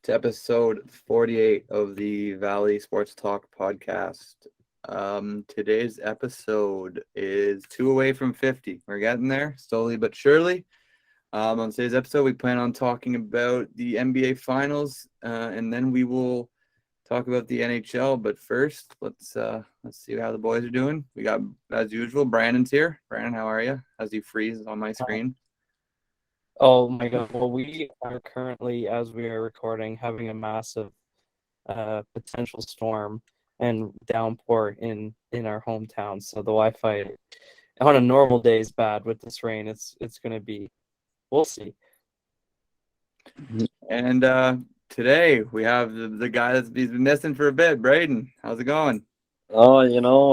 to episode 48 of the Valley Sports Talk podcast. Today's episode is 2 away from 50. We're getting there slowly but surely. On today's episode, we plan on talking about the NBA Finals, and then we will talk about the NHL. But first, let's see how the boys are doing. We got, as usual, Brandon's here. Brandon, how are you? As he freezes on my screen. Oh my God. Well, we are currently, as we are recording, having a massive potential storm and downpour in our hometown. So the Wi-Fi on a normal day is bad. With this rain, it's going to be, we'll see. And today we have the guy that's he's been missing for a bit, Braden. How's it going? Oh,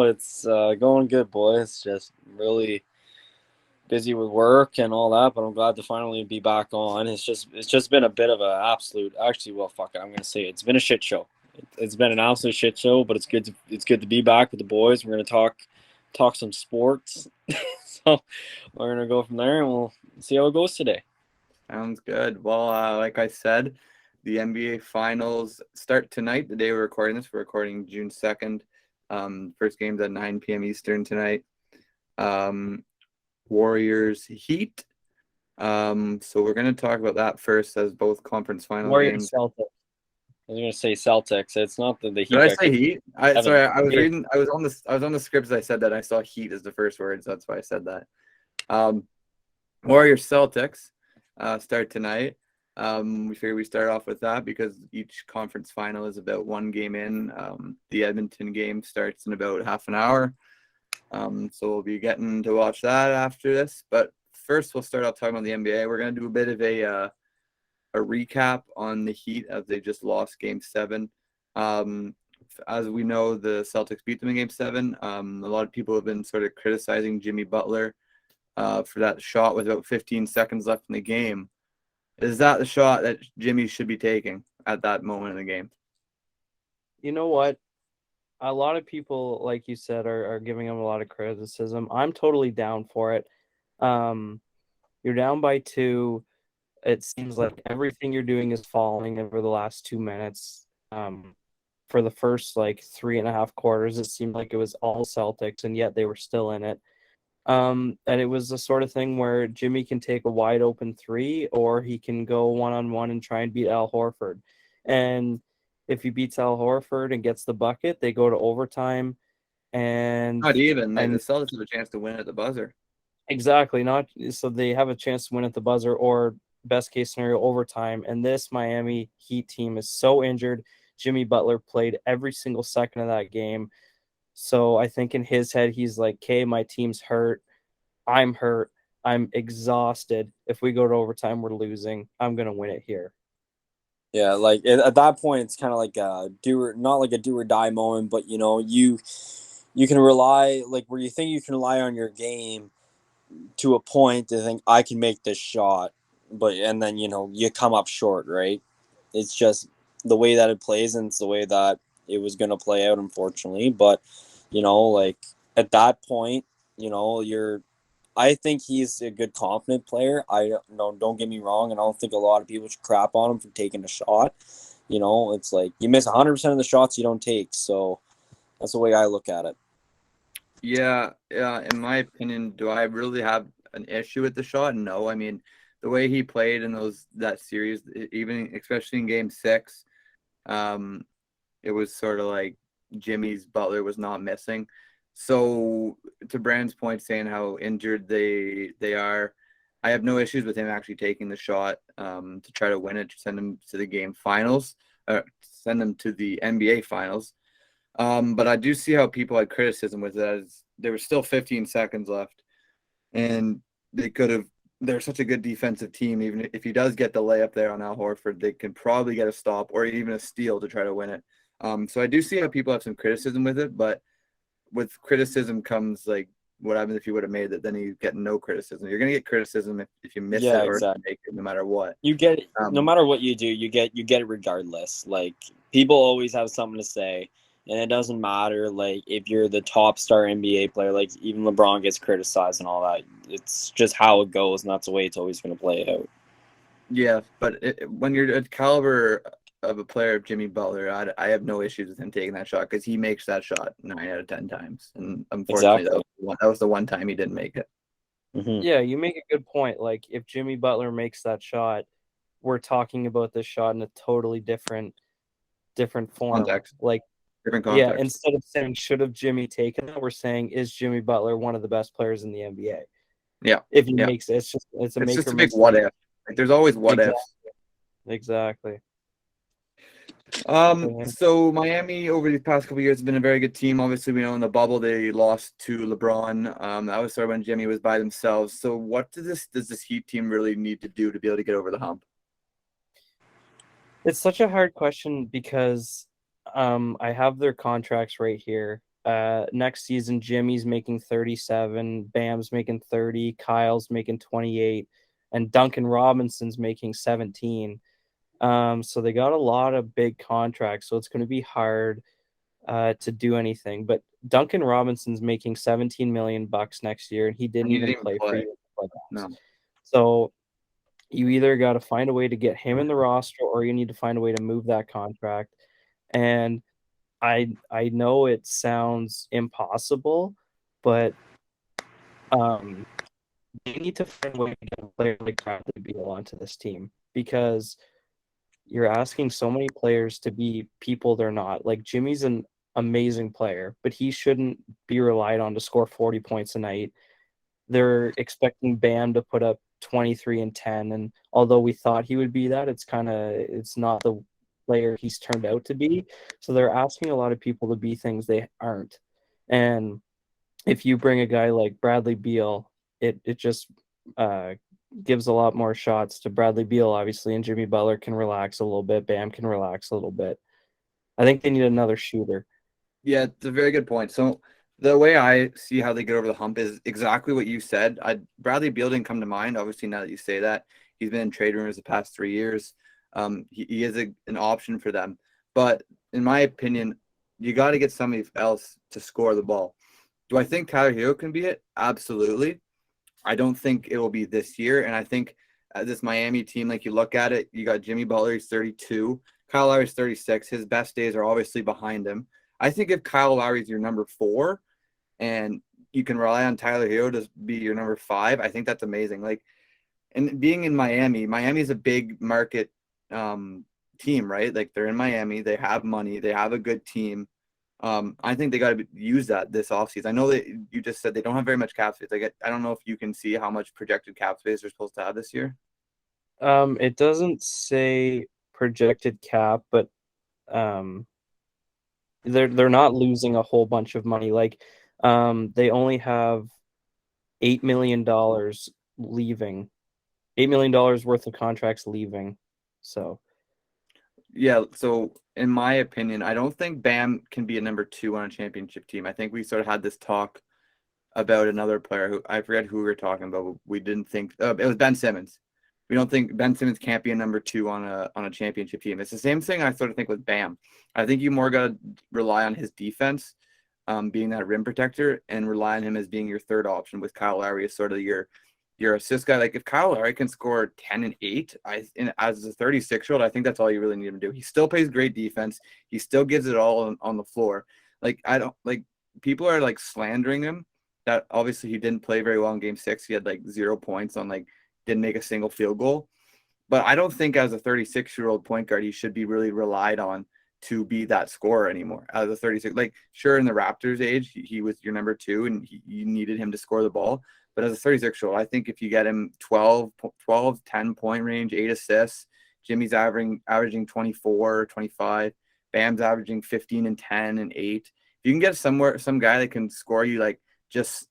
it's going good, boys. Just really busy with work and all that, but I'm glad to finally be back on. It's just been a bit of an absolute. Actually, well, fuck it, I'm gonna say it's been a shit show. It's been an absolute shit show, but it's good to be back with the boys. We're gonna talk some sports. So we're gonna go from there, and we'll see how it goes today. Sounds good. Well, like I said, the NBA Finals start tonight. The day we're recording this, we're recording June 2nd. First game's at 9 p.m. Eastern tonight. Warriors Heat. So we're going to talk about that first, as both conference final games. Celtics. I was gonna say Celtics. It's not the Heat. Did I say Heat? Sorry, I was reading. I was on the scripts. I said that I saw Heat as the first words. That's why I said that. Warriors Celtics start tonight. We figured we start off with that because each conference final is about one game in. The Edmonton game starts in about half an hour. So we'll be getting to watch that after this. But first, we'll start off talking about the NBA. We're going to do a bit of a recap on the Heat as they just lost Game 7. As we know, the Celtics beat them in Game 7. A lot of people have been sort of criticizing Jimmy Butler for that shot with about 15 seconds left in the game. Is that the shot that Jimmy should be taking at that moment in the game? You know what? A lot of people, like you said, are giving him a lot of criticism. I'm totally down for it. You're down by 2. It seems like everything you're doing is falling over the last 2 minutes. For the first 3.5 quarters, it seemed like it was all Celtics, and yet they were still in it. And it was the sort of thing where Jimmy can take a wide open 3, or he can go one-on-one and try and beat Al Horford. And if he beats Al Horford and gets the bucket, they go to overtime. And not even. The Celtics have a chance to win at the buzzer. Exactly. So they have a chance to win at the buzzer, or best case scenario, overtime. And this Miami Heat team is so injured. Jimmy Butler played every single second of that game. So I think in his head, he's like, okay, my team's hurt. I'm hurt. I'm exhausted. If we go to overtime, we're losing. I'm going to win it here. Yeah, at that point, it's kind of like not like a do or die moment, but you can rely, where you think you can rely on your game to a point to think I can make this shot, and then you come up short, right? It's just the way that it plays, and it's the way that it was going to play out, unfortunately. But at that point, I think he's a good, confident player. Don't get me wrong, and I don't think a lot of people should crap on him for taking a shot. It's like you miss 100% of the shots you don't take. So that's the way I look at it. Yeah. In my opinion, do I really have an issue with the shot? No. I mean, the way he played in that series, even especially in Game 6, it was sort of like Jimmy's Butler was not missing. So to Brand's point, saying how injured they are, I have no issues with him actually taking the shot to try to win it, to send him to the game finals, send them to the NBA finals. But I do see how people had criticism with it, as there was still 15 seconds left, and they're such a good defensive team. Even if he does get the layup there on Al Horford, they can probably get a stop or even a steal to try to win it. So I do see how people have some criticism with it, but with criticism comes what happens if you would have made it, then you get no criticism. You're going to get criticism if you miss it or exactly. make it, no matter what. You get it, no matter what you do, you get it regardless. People always have something to say, and it doesn't matter if you're the top star NBA player, even LeBron gets criticized and all that. It's just how it goes, and that's the way it's always going to play out. Yeah, but when you're a caliber of a player of Jimmy Butler, I have no issues with him taking that shot because he makes that shot 9 out of 10 times, and unfortunately, Exactly. that was the one time he didn't make it. Mm-hmm. Yeah, you make a good point. Like if Jimmy Butler makes that shot, we're talking about this shot in a totally different form. Context, Like different yeah, context. instead of saying should have Jimmy taken that, we're saying is Jimmy Butler one of the best players in the NBA? Yeah, If he yeah. makes it, it's a It's make just or a big miss. what if. Like, there's always what ifs. Exactly. So Miami over these past couple of years has been a very good team. Obviously, we know in the bubble they lost to LeBron. That was sort of when Jimmy was by themselves. So what does this Heat team really need to do to be able to get over the hump? It's such a hard question because I have their contracts right here. Next season, Jimmy's making 37, Bam's making 30, Kyle's making 28, and Duncan Robinson's making 17. So they got a lot of big contracts, so it's going to be hard to do anything. But Duncan Robinson's making 17 million bucks next year, and he didn't He even didn't even play for play. you in the playoffs. No. So you either got to find a way to get him in the roster, or you need to find a way to move that contract. And I know it sounds impossible, but they need to find a way to get a player like Bradley Beal onto this team because you're asking so many players to be people they're not. Like Jimmy's an amazing player, but he shouldn't be relied on to score 40 points a night. They're expecting Bam to put up 23 and 10, and although we thought he would be that, it's not the player he's turned out to be. So they're asking a lot of people to be things they aren't. And if you bring a guy like Bradley Beal, it just uh, gives a lot more shots to Bradley Beal, obviously, and Jimmy Butler can relax a little bit. Bam can relax a little bit. I think they need another shooter. Yeah, it's a very good point. So the way I see how they get over the hump is exactly what you said. Bradley Beal didn't come to mind. Obviously, now that you say that, he's been in trade rumors the past 3 years. He is an option for them. But in my opinion, you got to get somebody else to score the ball. Do I think Tyler Hero can be it? Absolutely. I don't think it will be this year. And I think this Miami team, like you look at it, you got Jimmy Butler, he's 32. Kyle Lowry's 36. His best days are obviously behind him. I think if Kyle Lowry's your number 4 and you can rely on Tyler Hero to be your number 5, I think that's amazing. Like, and being in Miami's a big market team, right? Like they're in Miami, they have money, they have a good team. I think they got to use that this offseason. I know that you just said they don't have very much cap space. I don't know if you can see how much projected cap space they're supposed to have this year. It doesn't say projected cap, but they're not losing a whole bunch of money. Like they only have $8 million leaving, $8 million worth of contracts leaving. So Yeah, so in my opinion, I don't think Bam can be a number 2 on a championship team. I think we sort of had this talk about another player who I forget who we were talking about. But we didn't think it was Ben Simmons. We don't think Ben Simmons can't be a number 2 on a championship team. It's the same thing I sort of think with Bam. I think you more got to rely on his defense, being that rim protector, and rely on him as being your third option with Kyle Lowry as sort of your assist guy. Like if Kyle Lowry can score 10 and 8, as a 36-year-old, I think that's all you really need him to do. He still plays great defense. He still gives it all on the floor. Like I don't like people are like slandering him that obviously he didn't play very well in game 6. He had like 0 points on didn't make a single field goal. But I don't think as a 36-year-old point guard, he should be really relied on to be that scorer anymore. As a 36, like sure in the Raptors age, he was your number 2 and you needed him to score the ball. But as a 36-year-old, I think if you get him 12, 10-point range, 8 assists, Jimmy's averaging 24, 25, Bam's averaging 15 and 10 and 8. If you can get some guy that can score you like just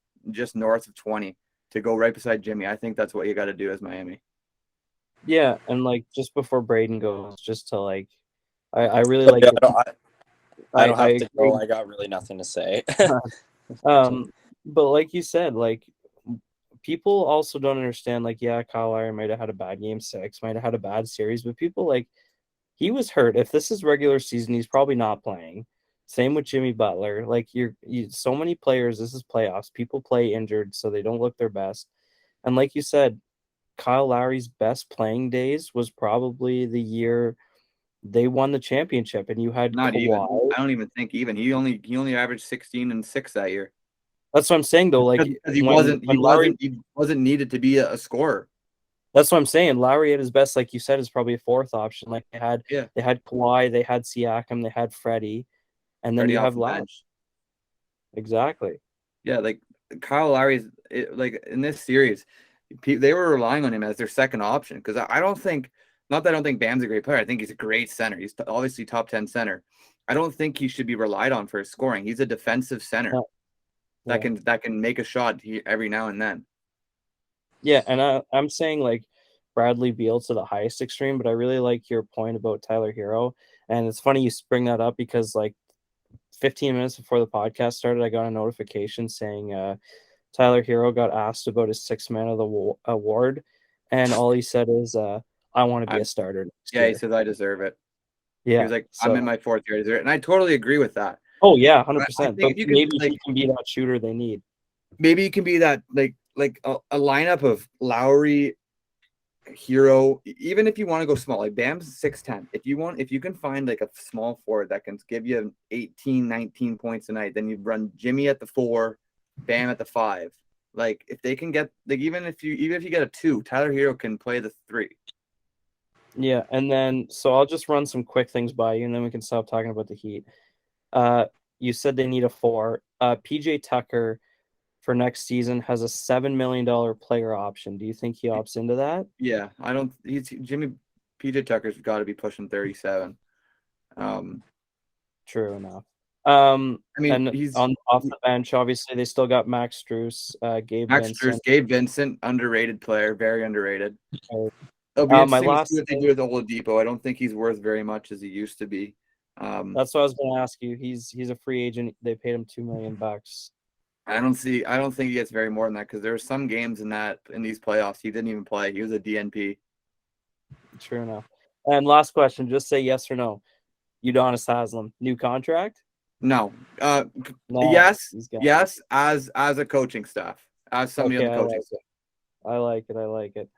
north of 20 to go right beside Jimmy, I think that's what you got to do as Miami. yeah, and like just before Braden goes, just to like, I really like. I don't have to agree. go. I got really nothing to say. But like you said, like people also don't understand. Like, yeah, Kyle Lowry might have had a bad game 6, might have had a bad series, but people like he was hurt. If this is regular season, he's probably not playing. Same with Jimmy Butler. Like you so many players. This is playoffs. People play injured, so they don't look their best. And like you said, Kyle Lowry's best playing days was probably the year they won the championship, and you had Not Kawhi. even. I don't even think even. He only averaged 16 and 6 that year. That's what I'm saying, though. Like Because he when Lowry, wasn't needed to be a scorer. that's what I'm saying. Lowry at his best, like you said, is probably a fourth option. Like they had Kawhi, they had Siakam, they had Freddie, and then Freddie you off have the Lowry. bench. Exactly. Yeah, like Kyle Lowry's like in this series, they were relying on him as their second option because I don't think, not that I don't think Bam's a great player. I think he's a great center. He's obviously top 10 center. I don't think he should be relied on for his scoring. He's a defensive center that can make a shot every now and then. Yeah, and I'm saying like Bradley Beal to the highest extreme, but I really like your point about Tyler Hero. And it's funny you bring that up because like 15 minutes before the podcast started, I got a notification saying Tyler Hero got asked about his Sixth Man of the Award, and all he said is, "I want to be a starter next year." He says I deserve it. Yeah, he was like, I'm in my fourth year, I deserve it. And I totally agree with that. Oh yeah, 100%. But you maybe he can be that shooter they need. Maybe he can be that like a lineup of Lowry, Hero. Even if you want to go small, like Bam's 6'10". If you can find like a small forward that can give you 18, 19 points a night, then you run Jimmy at the 4, Bam at the 5. Like if they can get like even if you get a 2, Tyler Hero can play the 3. Yeah, and then so I'll just run some quick things by you, and then we can stop talking about the Heat. You said they need a 4. PJ Tucker for next season has a $7 million player option. Do you think he opts into that? Yeah, I don't. PJ Tucker's got to be pushing 37. True enough. I mean, and he's off the bench. Obviously, they still got Max Strus, Gabe Vincent. Gabe Vincent, underrated player, very underrated. Okay. It'll be interesting to see what they do with Oladipo. I don't think he's worth very much as he used to be. That's what I was going to ask you. He's a free agent. They paid him $2 million. I don't think he gets very more than that because there are some games in these playoffs he didn't even play. He was a DNP. True enough. And last question, just say yes or no. Udonis Haslem, new contract? No. No. Yes, as a coaching staff, as somebody on the coaching staff. I like it.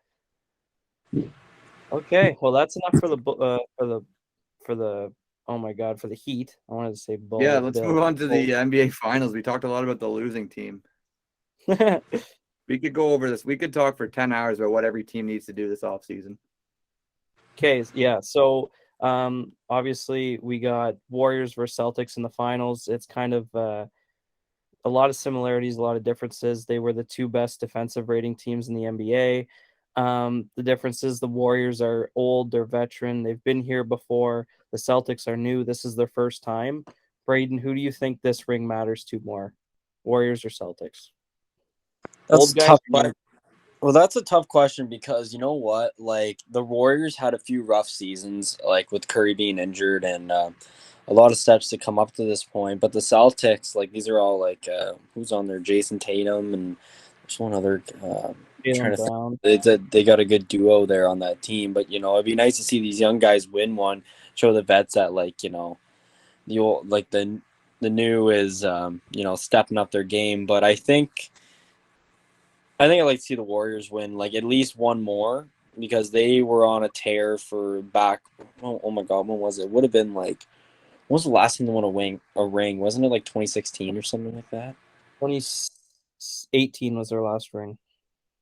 Okay, well that's enough for the oh my god, for the Heat. I wanted to say Bull. Yeah, let's move on to the NBA Finals. We talked a lot about the losing team. We could go over this. We could talk for 10 hours about what every team needs to do this offseason. Okay, yeah. So obviously we got Warriors versus Celtics in the finals. It's kind of a lot of similarities, a lot of differences. They were the 2 best defensive rating teams in the NBA. The difference is the Warriors are old, they're veteran, they've been here before. The Celtics are new. This is their first time. Braden, who do you think this ring matters to more, Warriors or Celtics? That's tough. Well, that's a tough question because you know what? Like the Warriors had a few rough seasons, like with Curry being injured and a lot of steps to come up to this point. But the Celtics, like these are all like who's on there? Jason Tatum and there's one other. They got a good duo there on that team. But you know, it'd be nice to see these young guys win one, show the vets that like you know, the old like the new is you know stepping up their game. But I think I'd like to see the Warriors win like at least one more because they were on a tear for back. Oh my God, when was it? Would have been like, when was the last time they won a ring? Wasn't it like 2016 or something like that? 2018 was their last ring.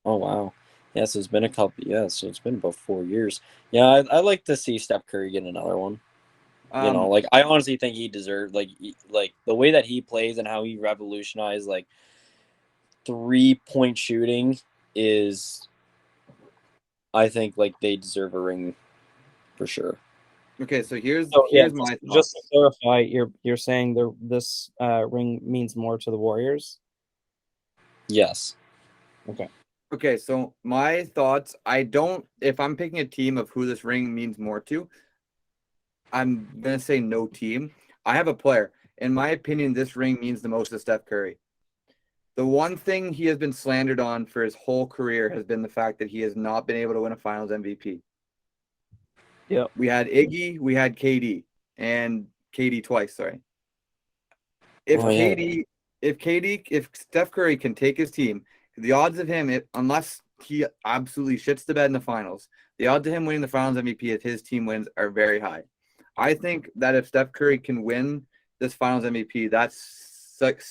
Oh wow, yeah. So it's been a couple. Yeah, so it's been about 4 years. Yeah, I'd like to see Steph Curry get another one. You know, like I honestly think he deserved like the way that he plays and how he revolutionized like 3-point shooting is, I think like they deserve a ring for sure. Okay, so here's my thoughts. Just to clarify, you're saying this ring means more to the Warriors? Yes. Okay, so my thoughts, if I'm picking a team of who this ring means more to, I'm going to say no team. I have a player. In my opinion, this ring means the most to Steph Curry. The one thing he has been slandered on for his whole career has been the fact that he has not been able to win a Finals MVP. Yeah. We had Iggy, we had KD, and KD twice, sorry. If Steph Curry can take his team, the odds of him, unless he absolutely shits the bed in the finals, the odds of him winning the Finals MVP if his team wins are very high. I think that if Steph Curry can win this Finals MVP, that's like,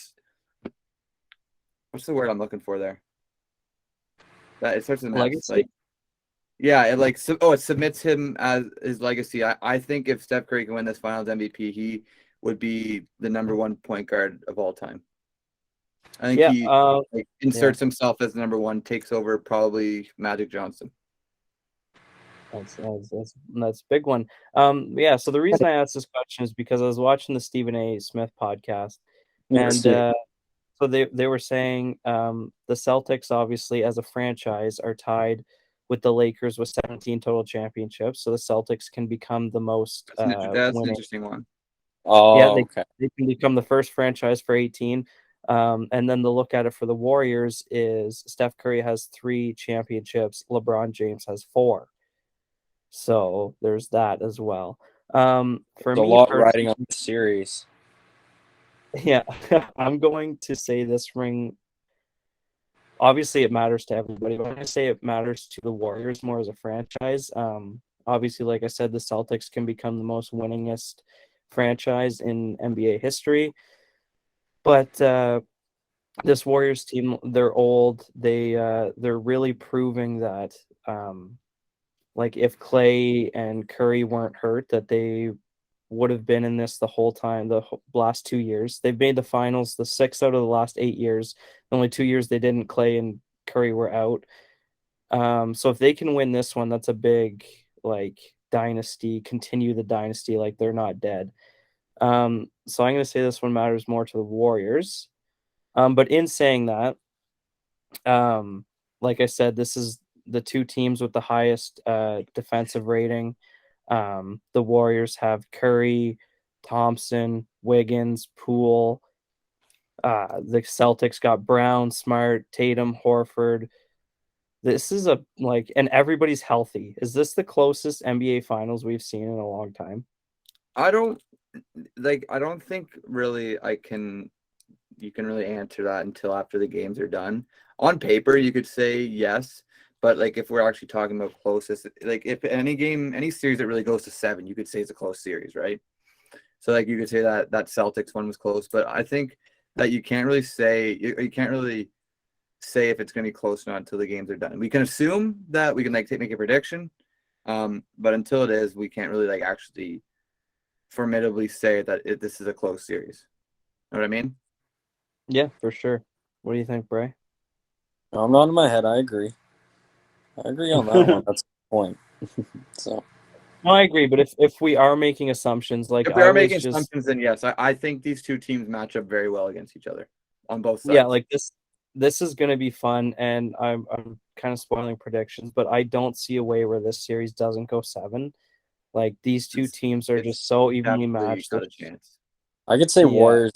what's the word I'm looking for there? That it starts with an S. Legacy. Like, yeah, it submits him as his legacy. I think if Steph Curry can win this Finals MVP, he would be the number one point guard of all time. I think Yeah. he inserts himself as the number one, takes over probably Magic Johnson. That's a big one. Yeah. So the reason I asked this question is because I was watching the Stephen A. Smith podcast, and so they were saying the Celtics, obviously, as a franchise, are tied with the Lakers with 17 total championships. So the Celtics can become the most That's an winning. interesting one. Oh, Yeah, okay. they can become the first franchise for 18. And then the look at it for the Warriors is Steph Curry has 3 championships. LeBron James has 4. So there's that as well. For There's me, a lot personally, riding on the series. yeah, I'm going to say this ring. Obviously, it matters to everybody, but I'm going to say it matters to the Warriors more as a franchise. Obviously, like I said, the Celtics can become the most winningest franchise in NBA history. But this Warriors team, they're old. They're really proving that, like if Clay and Curry weren't hurt, that they would have been in this the whole time. The last 2 years, they've made the finals the 6 out of the last 8 years. The only 2 years they didn't, Clay and Curry were out. So if they can win this one, that's a big like dynasty. Continue the dynasty, like they're not dead. So I'm going to say this one matters more to the Warriors. But in saying that, like I said, this is the 2 teams with the highest defensive rating. The Warriors have Curry, Thompson, Wiggins, Poole. The Celtics got Brown, Smart, Tatum, Horford. This is and everybody's healthy. Is this the closest NBA Finals we've seen in a long time? I don't think really you can really answer that until after the games are done. On paper, you could say yes, but like if we're actually talking about closest, like if any series that really goes to 7, you could say it's a close series, right? So like you could say that Celtics one was close, but I think that you can't really say if it's going to be close or not until the games are done. We can assume that we can make a prediction, but until it is, we can't really actually formidably say that this is a close series. Know what I mean? Yeah, for sure. What do you think, Bray? I'm not in my head. I agree. I agree on that one. That's the point. So No, I agree. But if we are making assumptions, like if we are making assumptions, then yes, I think these 2 teams match up very well against each other on both sides. Yeah, like this is going to be fun, and I'm kind of spoiling predictions, but I don't see a way where this series doesn't go 7. Like these 2 teams are just so evenly matched. Got a chance. I could say Warriors.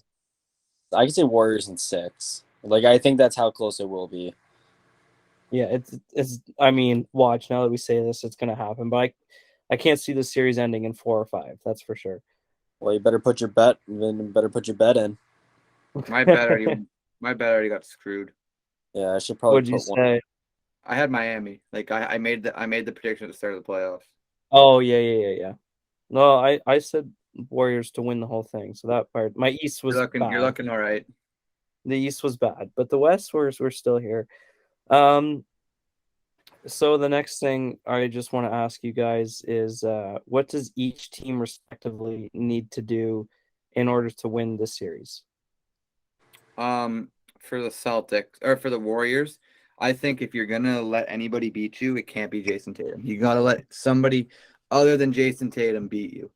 I could say Warriors in 6. Like I think that's how close it will be. Yeah, it's. I mean, watch now that we say this, it's going to happen. But I can't see the series ending in 4 or 5. That's for sure. Well, you better put your bet. Better put your bet in. My bet already got screwed. Yeah, I should probably. What'd you say? I had Miami. Like I made the prediction at the start of the playoffs. Oh yeah. No, I said Warriors to win the whole thing. So that part, my East was bad. You're looking all right. The East was bad, but the West we're still here. So the next thing I just want to ask you guys is, what does each team respectively need to do in order to win this series? For the Celtics or for the Warriors, I think if you're gonna let anybody beat you, it can't be Jason Tatum. You gotta let somebody other than Jason Tatum beat you.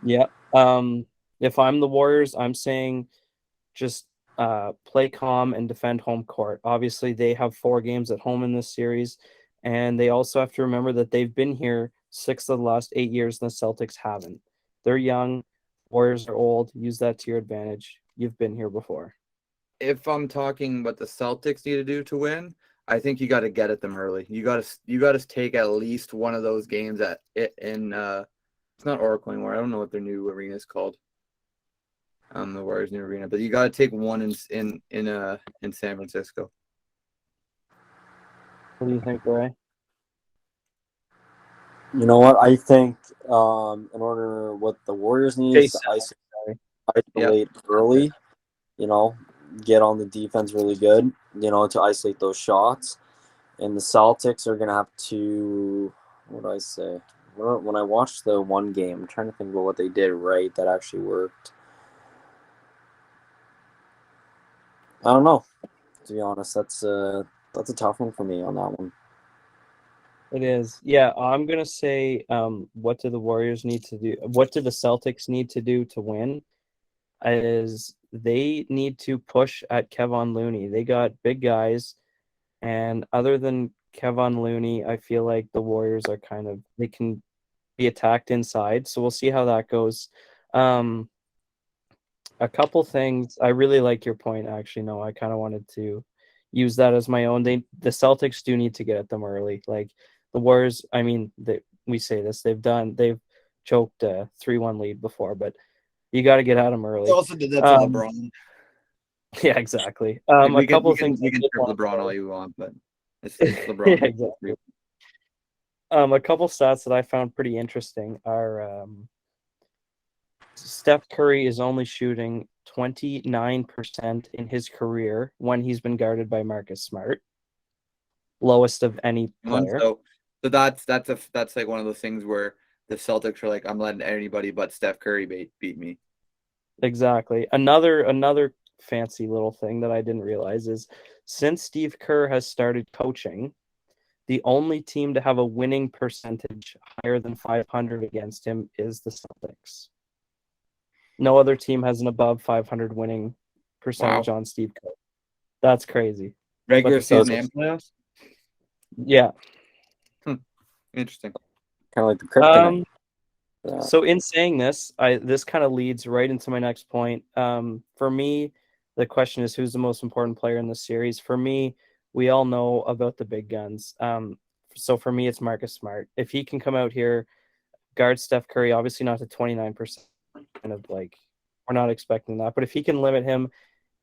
Yeah. If I'm the Warriors, I'm saying just play calm and defend home court. Obviously, they have 4 games at home in this series, and they also have to remember that they've been here 6 of the last 8 years, and the Celtics haven't. They're young. Warriors are old. Use that to your advantage. You've been here before. If I'm talking what the Celtics need to do to win, I think you got to get at them early. You got to take at least one of those games in it's not Oracle anymore. I don't know what their new arena is called. The Warriors' new arena, but you got to take one in San Francisco. What do you think, Ray? You know what? I think in order what the Warriors need is to Yeah. isolate early, you know, get on the defense really good, you know, to isolate those shots. And the Celtics are going to have to, what do I say? When I watched the one game, I'm trying to think about what they did right that actually worked. I don't know, to be honest. That's a tough one for me on that one. It is. Yeah, I'm gonna say, what do the Warriors need to do? What do the Celtics need to do to win? Is they need to push at Kevon Looney. They got big guys, and other than Kevon Looney, I feel like the Warriors are they can be attacked inside. So we'll see how that goes. Um, a couple things. I really like your point, actually. No, I kind of wanted to use that as my own. The Celtics do need to get at them early. Like the Warriors, I mean, we say this, they've choked a 3-1 lead before, but you got to get at them early. They also did that to LeBron. Yeah, exactly. We A couple things. You can trip LeBron all you want, but it's LeBron. Yeah, exactly. A couple stats that I found pretty interesting are Steph Curry is only shooting 29% in his career when he's been guarded by Marcus Smart. Lowest of any player. So that's like one of those things where the Celtics are like, I'm letting anybody but Steph Curry beat me. Exactly. Another fancy little thing that I didn't realize is since Steve Kerr has started coaching, the only team to have a winning percentage higher than 500 against him is the Celtics. No other team has an above 500 winning percentage on Steve Kerr. That's crazy. Regular season and playoffs? Yeah. Interesting. Kind of like the kryptonite. So in saying this, this kind of leads right into my next point. For me, the question is who's the most important player in this series? For me, we all know about the big guns. So for me, it's Marcus Smart. If he can come out here, guard Steph Curry, obviously not to 29%, of like we're not expecting that, but if he can limit him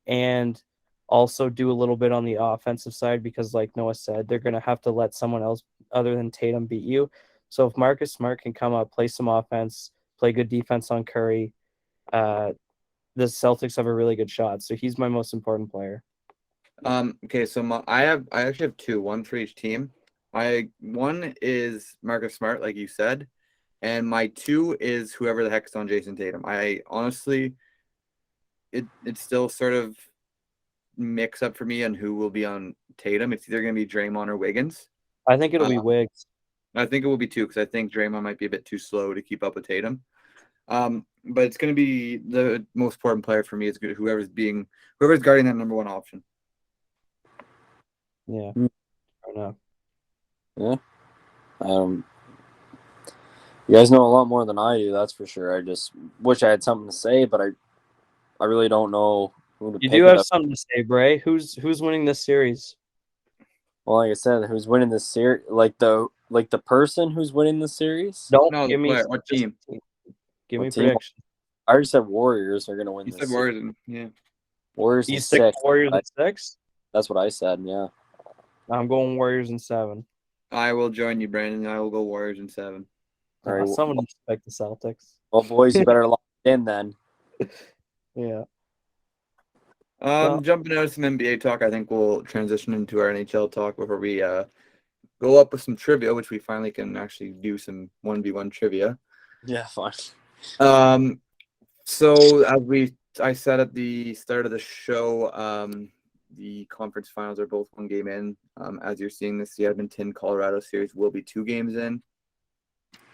and also do a little bit on the offensive side, because like Noah said, they're going to have to let someone else other than Tatum beat you. So if Marcus Smart can come up, play some offense, play good defense on Curry, the Celtics have a really good shot. So he's my most important player. Okay, so I actually have two, one for each team. One is Marcus Smart, like you said, and my two is whoever the heck's on Jason Tatum. I honestly, it's still sort of mix up for me on who will be on Tatum. It's either going to be Draymond or Wiggins. I think it'll be Wiggs. I think it will be two because I think Draymond might be a bit too slow to keep up with Tatum. But it's going to be the most important player for me is whoever's guarding that number one option. Yeah. Fair enough. Yeah. You guys know a lot more than I do, that's for sure. I just wish I had something to say, but I really don't know who to pick. You do have something to say, Bray. Who's winning this series? Well, like I said, who's winning this series? Like the person who's winning the series? No, give me what team? Give me prediction. I already said Warriors are going to win this. You said Warriors, yeah. Warriors you in stick 6. Warriors in 6? That's what I said, yeah. I'm going Warriors in 7. I will join you, Brandon. I will go Warriors in 7. All right. Someone expect the Celtics. Well, boys, you better lock it in then. Yeah. Jumping out of some NBA talk, I think we'll transition into our NHL talk before we go up with some trivia, which we finally can actually do some 1v1 trivia. Yeah, fine. So I said at the start of the show, the conference finals are both one game in. As you're seeing, this the Edmonton-Colorado series will be 2 games in.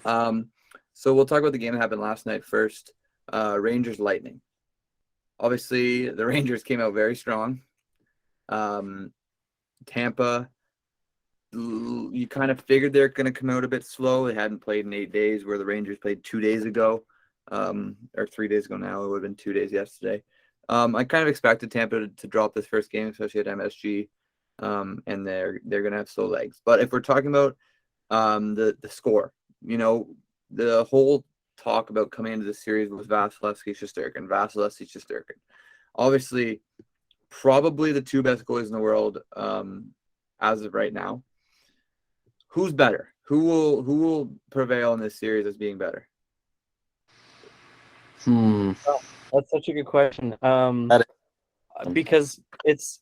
So we'll talk about the game that happened last night first. Rangers Lightning. Obviously, the Rangers came out very strong. Tampa, you kind of figured they're going to come out a bit slow. They hadn't played in 8 days, where the Rangers played 2 days ago, or 3 days ago now. It would have been 2 days yesterday. I kind of expected Tampa to drop this first game, especially at MSG, and they're going to have slow legs. But if we're talking about the score, the whole talk about coming into the series was Vasilevskiy-Shesterkin. Obviously, probably the 2 best goalies in the world as of right now. Who's better? who will prevail in this series as being better? That's such a good question. That Because it's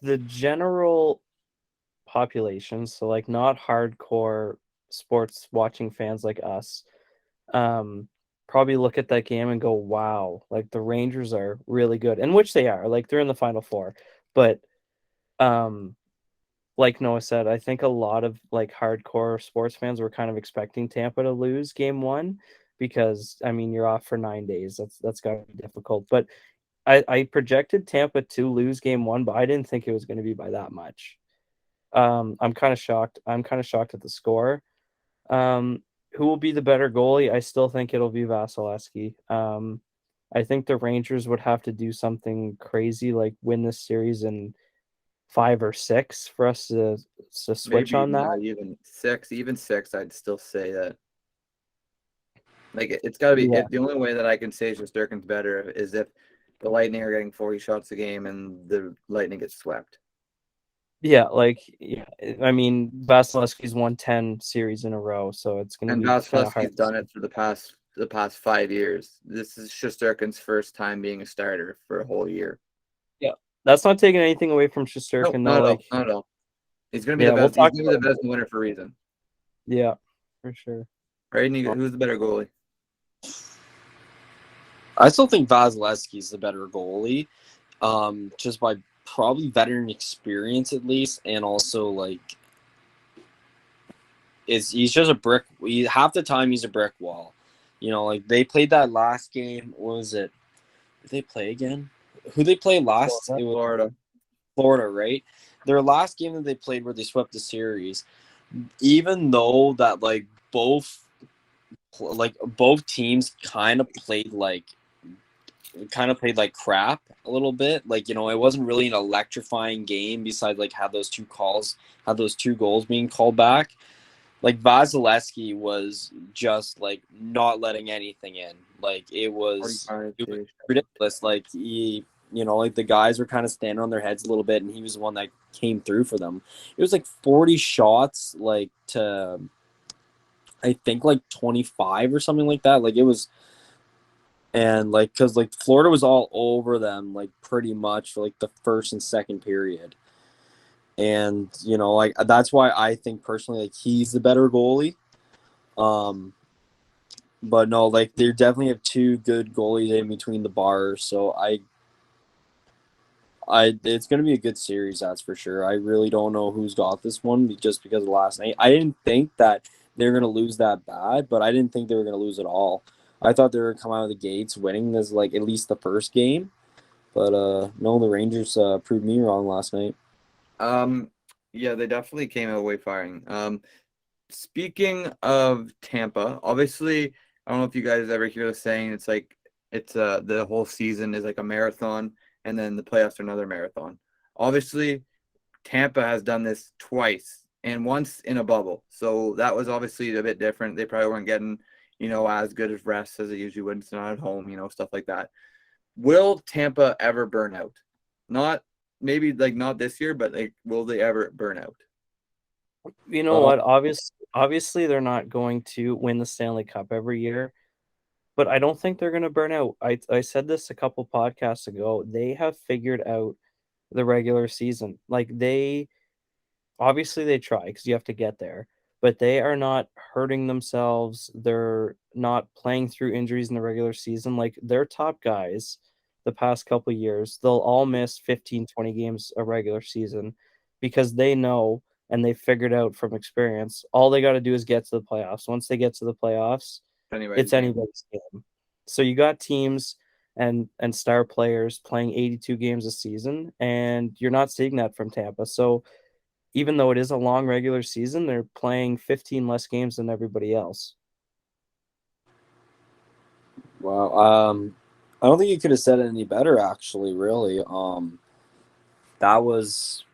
the general population, so like not hardcore sports watching fans like us, probably look at that game and go, wow, like the Rangers are really good, and which they are, like they're in the Final Four. But like Noah said, I think a lot of like hardcore sports fans were kind of expecting Tampa to lose game one because I mean you're off for 9 days. That's gotta be difficult. But I projected Tampa to lose game one, but I didn't think it was going to be by that much. I'm kind of shocked. I'm kind of shocked at the score. Who will be the better goalie? I still think it'll be Vasilevsky. I think the Rangers would have to do something crazy, like win this series in 5 or 6 for us to switch Maybe on that. not even six. I'd still say that. Like it's got to be Yeah. the only way that I can say Shesterkin's better is if the Lightning are getting 40 shots a game and the Lightning get swept. Yeah, like yeah, I mean Vasilevsky's won 10 series in a row, so it's going to And be kind of hard. Vasilevsky's done it for the past 5 years. This is Shesterkin's first time being a starter for a whole year. Yeah, that's not taking anything away from No, Shesterkin not though. at all. Like, Not at all. He's gonna be yeah, the we'll best. He's talk gonna be about the it. best winner for a reason. Yeah, for sure. Right? And who's the better goalie? I still think Vasilevsky's the better goalie, just by probably veteran experience at least, and also like he's just a brick. Half the time he's a brick wall. You know, like they played that last game. What was it? Did they play again? Who they play last? Florida. It was Florida. Florida, right? Their last game that they played where they swept the series. Even though that like both teams kind of played like crap a little bit. Like, you know, it wasn't really an electrifying game besides like had those two goals being called back. Like Vasilevsky was just like not letting anything in. Like it was 45. ridiculous. Like like the guys were kind of standing on their heads a little bit, and he was the one that came through for them. It was like 40 shots, like to I think like 25 or something like that. Like it was, and like because like Florida was all over them like pretty much for like the first and second period. And like that's why I think personally like he's the better goalie. But no, like they definitely have two good goalies in between the bars. So it's gonna be a good series, that's for sure. I really don't know who's got this one just because of last night. I didn't think that they were gonna lose that bad, but I didn't think they were gonna lose at all. I thought they were gonna come out of the gates winning this like at least the first game. But no, the Rangers proved me wrong last night. Yeah, they definitely came away firing. Speaking of Tampa, obviously, I don't know if you guys ever hear the saying, it's the whole season is like a marathon and then the playoffs are another marathon. Obviously, Tampa has done this twice and once in a bubble. So that was obviously a bit different. They probably weren't getting, as good as rest as they usually would. It's not at home, stuff like that. Will Tampa ever burn out? Not maybe like not this year, but like will they ever burn out? You know what? Obviously, they're not going to win the Stanley Cup every year, but I don't think they're going to burn out. I said this a couple podcasts ago. They have figured out the regular season. Like they try because you have to get there, but they are not hurting themselves. They're not playing through injuries in the regular season. Like their top guys the past couple years, they'll all miss 15, 20 games a regular season because they know and they figured out from experience all they got to do is get to the playoffs. Once they get to the playoffs, it's anybody's game. So you got teams and star players playing 82 games a season, and you're not seeing that from Tampa. So even though it is a long regular season, they're playing 15 less games than everybody else. Wow. I don't think you could have said it any better, actually, really. That was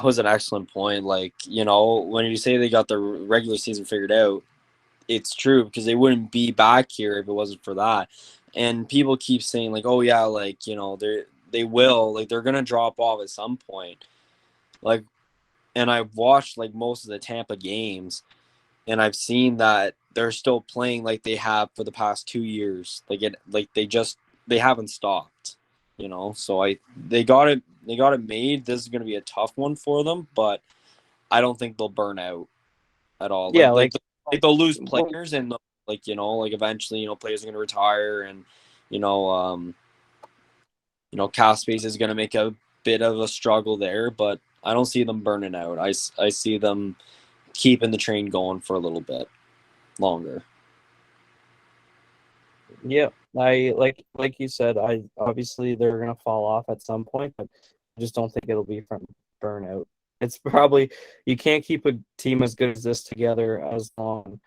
an excellent point. Like, when you say they got the regular season figured out, it's true because they wouldn't be back here if it wasn't for that. And people keep saying like, oh yeah, like, they will, like they're gonna drop off at some point. Like and I've watched like most of the Tampa games, and I've seen that they're still playing like they have for the past 2 years. They haven't stopped, So they got it made. This is going to be a tough one for them, but I don't think they'll burn out at all. Yeah, They'll lose well, players, and eventually, players are going to retire, and you know, um, cap space is going to make a bit of a struggle there, but I don't see them burning out. I see them keeping the train going for a little bit longer. yeah, I like you said, I obviously they're gonna fall off at some point, but I just don't think it'll be from burnout. It's probably you can't keep a team as good as this together as long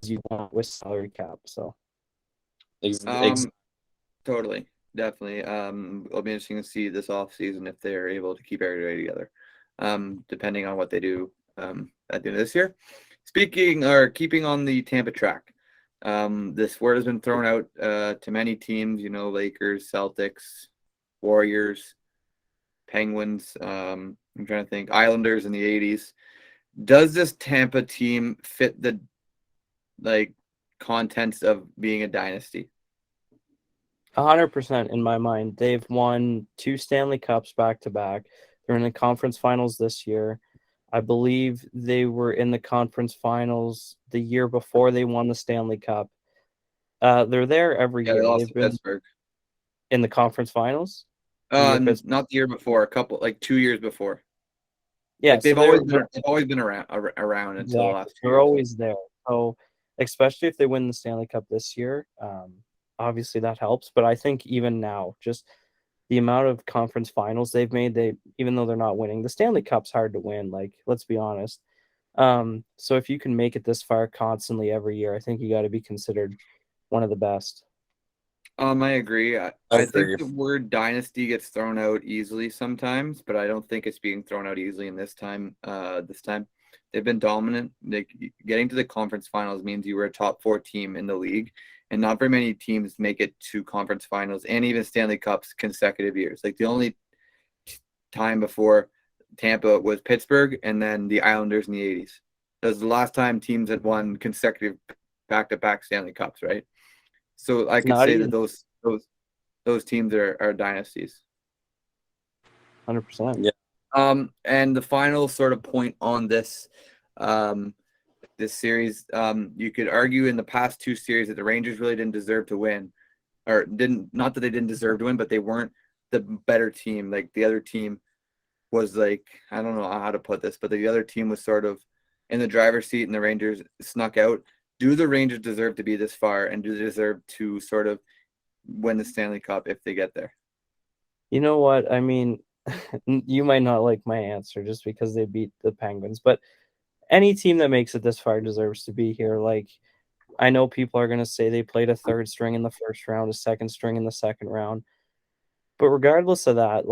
as you want with salary cap. So Totally, definitely. It'll be interesting to see this offseason if they're able to keep everybody together. Depending on what they do at the end of this year. Speaking or keeping on the Tampa track, this word has been thrown out to many teams. Lakers, Celtics, Warriors, Penguins. I'm trying to think. Islanders in the '80s. Does this Tampa team fit the contents of being a dynasty? 100% in my mind. They've won 2 Stanley Cups back to back. They're in the conference finals this year. I believe they were in the conference finals the year before they won the Stanley Cup. They're there every Yeah, year. they lost They've to been Pittsburgh. in the conference finals. The year Pittsburgh. Not the year before. A couple, 2 years before. Yeah, they've so always been around until the last 2 they're years. always there. So especially if they win the Stanley Cup this year, obviously that helps. But I think even now, just the amount of conference finals they've made, even though they're not winning, the Stanley Cup's hard to win. Let's be honest. So if you can make it this far constantly every year, I think you got to be considered one of the best. I agree. I think the word dynasty gets thrown out easily sometimes, but I don't think it's being thrown out easily in this time. They've been dominant. Getting to the conference finals means you were a top 4 team in the league, and not very many teams make it to conference finals and even Stanley Cups consecutive years. The only time before Tampa was Pittsburgh and then the Islanders in the '80s. That was the last time teams had won consecutive back-to-back Stanley Cups, right? So I could say that those teams are dynasties. 100%. Yeah. And the final sort of point on this this series, you could argue in the past 2 series that the Rangers really didn't deserve to win, or not that they didn't deserve to win, but they weren't the better team. The other team was I don't know how to put this, but the other team was sort of in the driver's seat and the Rangers snuck out. Do the Rangers deserve to be this far, and do they deserve to sort of win the Stanley Cup if they get there? You know what? I mean, you might not like my answer just because they beat the Penguins, but any team that makes it this far deserves to be here. I know people are going to say they played a 3rd string in the 1st round, a 2nd string in the 2nd round. But regardless of that,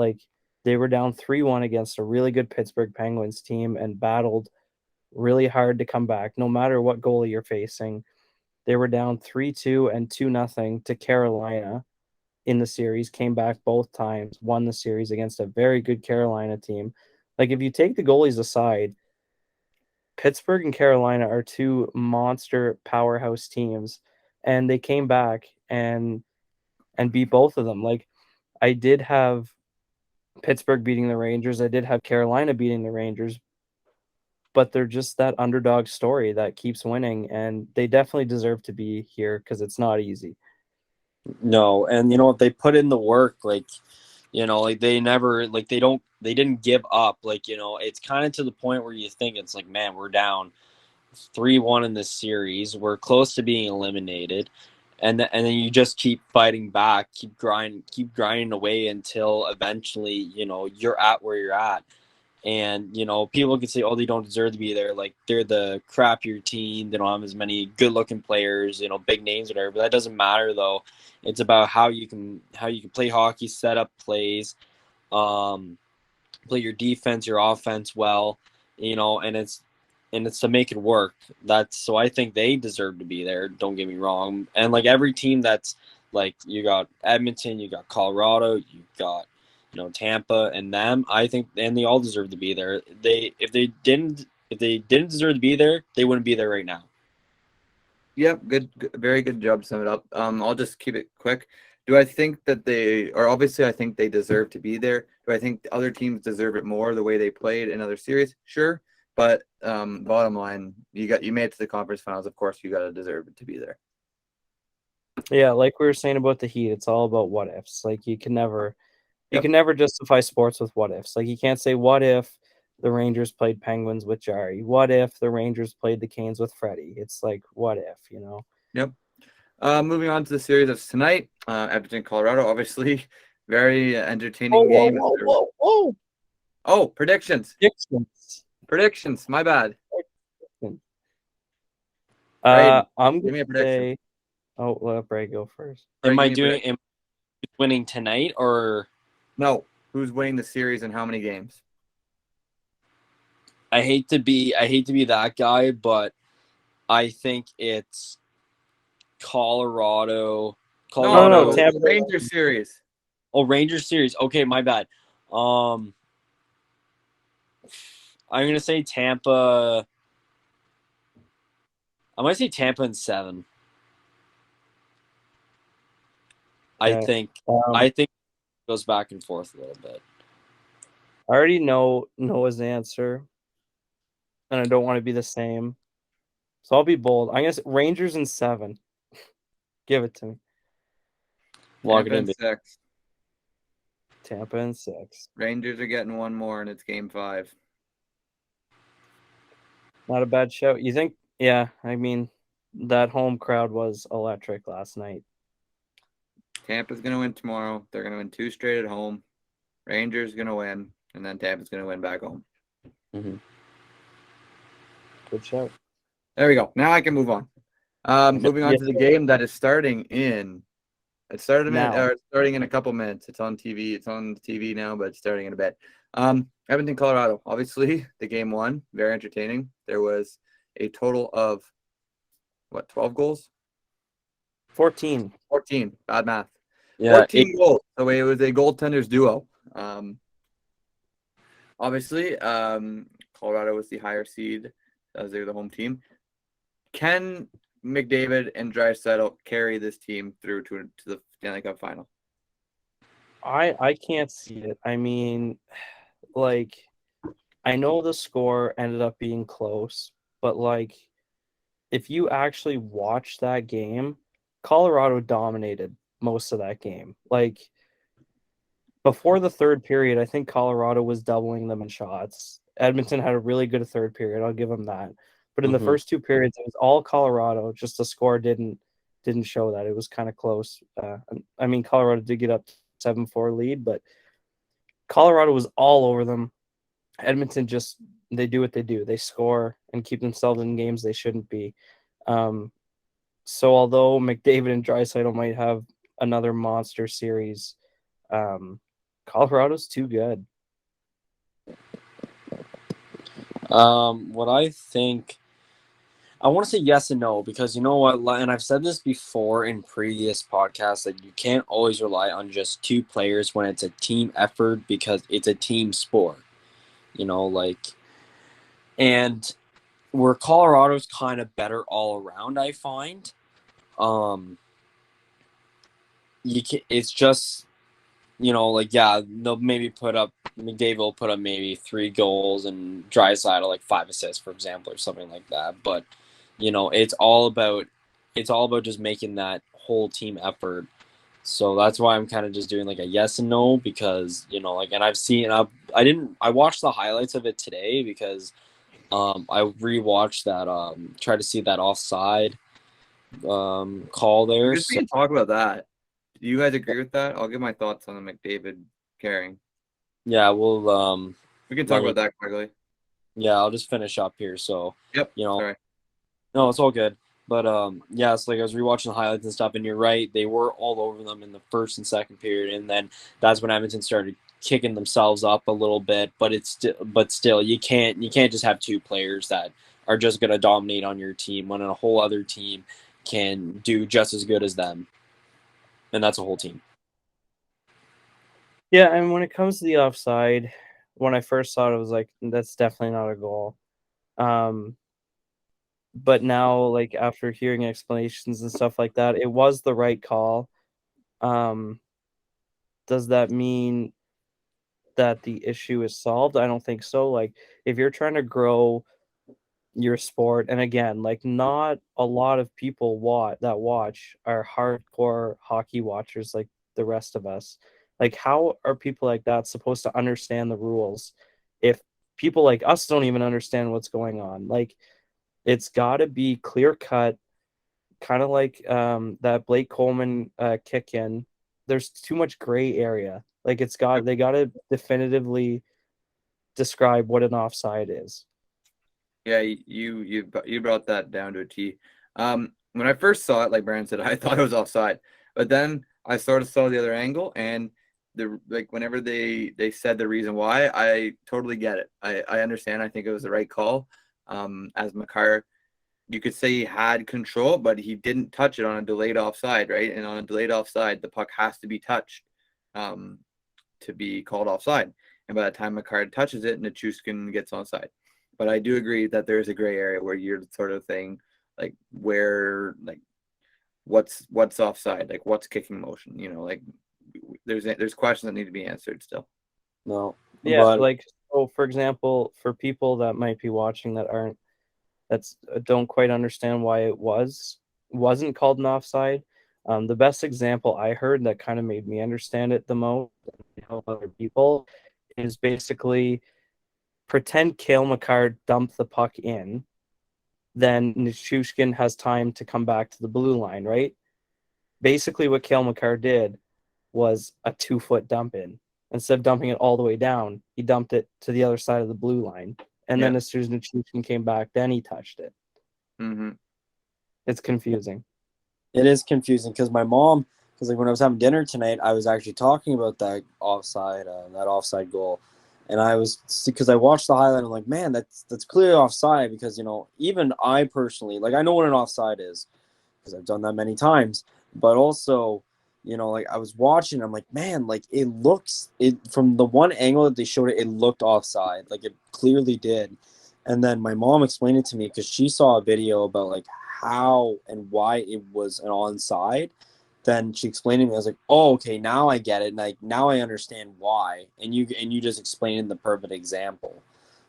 they were down 3-1 against a really good Pittsburgh Penguins team and battled really hard to come back, no matter what goalie you're facing. They were down 3-2 and 2-0 to Carolina in the series, came back both times, won the series against a very good Carolina team. If you take the goalies aside, Pittsburgh and Carolina are 2 monster powerhouse teams, and they came back and beat both of them. I did have Pittsburgh beating the Rangers. I did have Carolina beating the Rangers, but they're just that underdog story that keeps winning, and they definitely deserve to be here because it's not easy. No, and if they put in the work, they never, they didn't give up. It's kind of to the point where you think it's man, we're down 3-1 in this series. We're close to being eliminated. And then you just keep fighting back, keep grinding away until eventually, you're at where you're at. And, people can say, oh, they don't deserve to be there. They're the crappier team. They don't have as many good looking players, big names, whatever. But that doesn't matter though. It's about how you can play hockey, set up plays, play your defense, your offense well, and it's to make it work. So I think they deserve to be there. Don't get me wrong. And every team that's you got Edmonton, you got Colorado, you got Tampa and them, I think, and they all deserve to be there. If they didn't deserve to be there, they wouldn't be there right now. Yep, very good job to sum it up. I'll just keep it quick. Do I think that obviously I think they deserve to be there. Do I think other teams deserve it more the way they played in other series? Sure. But bottom line, you made it to the conference finals. Of course, you got to deserve it to be there. Yeah, like we were saying about the Heat, it's all about what ifs. Like you can never justify sports with what ifs. Like you can't say what if the Rangers played Penguins with Jari? What if the Rangers played the Canes with Freddie? It's like what if, Yep. Moving on to the series of tonight, Edmonton, Colorado. Obviously, very entertaining game. Whoa. Oh, predictions. My bad. I'm give me a gonna prediction. say. Oh, let Bray go first. Am I winning tonight or no? Who's winning the series and how many games? I hate to be that guy, but I think it's Colorado. No, Tampa. Rangers series. Oh, Rangers series. Okay, my bad. I'm gonna say Tampa. I might say Tampa in 7. Okay. I think it goes back and forth a little bit. I already know Noah's answer, and I don't want to be the same, so I'll be bold. I'm gonna say Rangers in 7. Give it to me. Lock it in. 6. Tampa in 6. Rangers are getting one more, and it's Game 5. Not a bad show. You think? Yeah, I mean, that home crowd was electric last night. Tampa's going to win tomorrow. They're going to win 2 straight at home. Rangers going to win, and then Tampa's going to win back home. Mm-hmm. Good show. There we go. Now I can move on. Moving on to the game that is starting in. It started starting in a couple minutes. It's on TV. It's on TV now, but it's starting in a bit. Edmonton, Colorado. Obviously, the game 1, very entertaining. There was a total of 12 goals? 14. Bad math. Yeah, 14 goals. So it was a goaltenders duo. Obviously, Colorado was the higher seed as they were the home team. Can Mcdavid and Sidle carry this team through to the Stanley Cup final? I can't see it. I mean, like, I know the score ended up being close, but like, if you actually watch that game, Colorado dominated most of that game. Like, before the third period, I think Colorado was doubling them in shots. Edmonton had a really good third period. I'll give them that. But in the first 2 periods, it was all Colorado. Just the score didn't show that. It was kind of close. I mean, Colorado did get up 7-4 lead, but Colorado was all over them. Edmonton they do what they do. They score and keep themselves in games they shouldn't be. So although McDavid and Draisaitl might have another monster series, Colorado's too good. What I think, I want to say yes and no, because you know what, and I've said this before in previous podcasts, that you can't always rely on just 2 players when it's a team effort, because it's a team sport, and where Colorado's kind of better all around, I find. It's just, they'll maybe McDavid will put up maybe 3 goals and Draisaitl like 5 assists, for example, or something like that. But, it's all about just making that whole team effort. So that's why I'm kind of just doing like a yes and no, because, and I watched the highlights of it today because I rewatched that, try to see that offside call there. We can talk about that. Do you guys agree with that? I'll give my thoughts on the McDavid carrying. Yeah, we can talk about that quickly. Yeah, I'll just finish up here. So, yep. Sorry. No, it's all good. But it's like I was rewatching the highlights and stuff, and you're right, they were all over them in the first and second period, and then that's when Edmonton started kicking themselves up a little bit. But still, you can't just have 2 players that are just gonna dominate on your team when a whole other team can do just as good as them, and that's a whole team. Yeah, and when it comes to the offside, when I first saw it, I was like, that's definitely not a goal. But now, like after hearing explanations and stuff like that, it was the right call. Um, does that mean that the issue is solved? I don't think so. Like if you're trying to grow your sport, and again, like not a lot of people watch are hardcore hockey watchers like the rest of us. Like how are people like that supposed to understand the rules if people like us don't even understand what's going on? Like it's got to be clear cut, kind of like that Blake Coleman kick in. There's too much gray area. Like they got to definitively describe what an offside is. Yeah, you brought that down to a T. When I first saw it, like Brandon said, I thought it was offside, but then I sort of saw the other angle, and whenever they said the reason why, I totally get it. I understand. I think it was the right call. As Makar, you could say he had control, but he didn't touch it on a delayed offside, right? And on a delayed offside, the puck has to be touched um, to be called offside. And by the time Makar touches it, Nichushkin gets onside. But I do agree that there is a gray area where you're sort of saying like where like what's offside, like what's kicking motion, like there's questions that need to be answered still. No, Yeah, but like so for example, for people that might be watching that's don't quite understand why wasn't called an offside. The best example I heard that kind of made me understand it the most, and help other people, is basically pretend Kale McCarr dumped the puck in, then Nichushkin has time to come back to the blue line, right? Basically, what Kale McCarr did was a 2-foot dump in. Instead of dumping it all the way down, he dumped it to the other side of the blue line. And then as soon as Nichushkin came back, then he touched it. Mm-hmm. It's confusing. it is confusing because my mom, because like when I was having dinner tonight, I was actually talking about that offside goal, and I was because I watched the highlight. I'm like, man, that's clearly offside because even I personally like I know what an offside is because I've done that many times, but also like I was watching, I'm like, man, like it from the one angle that they showed it, it looked offside, like it clearly did. And then my mom explained it to me because she saw a video about like how and why it was an onside. Then she explained to me. I was like, "Oh, okay, now I get it. Like now I understand why." And you just explained the perfect example.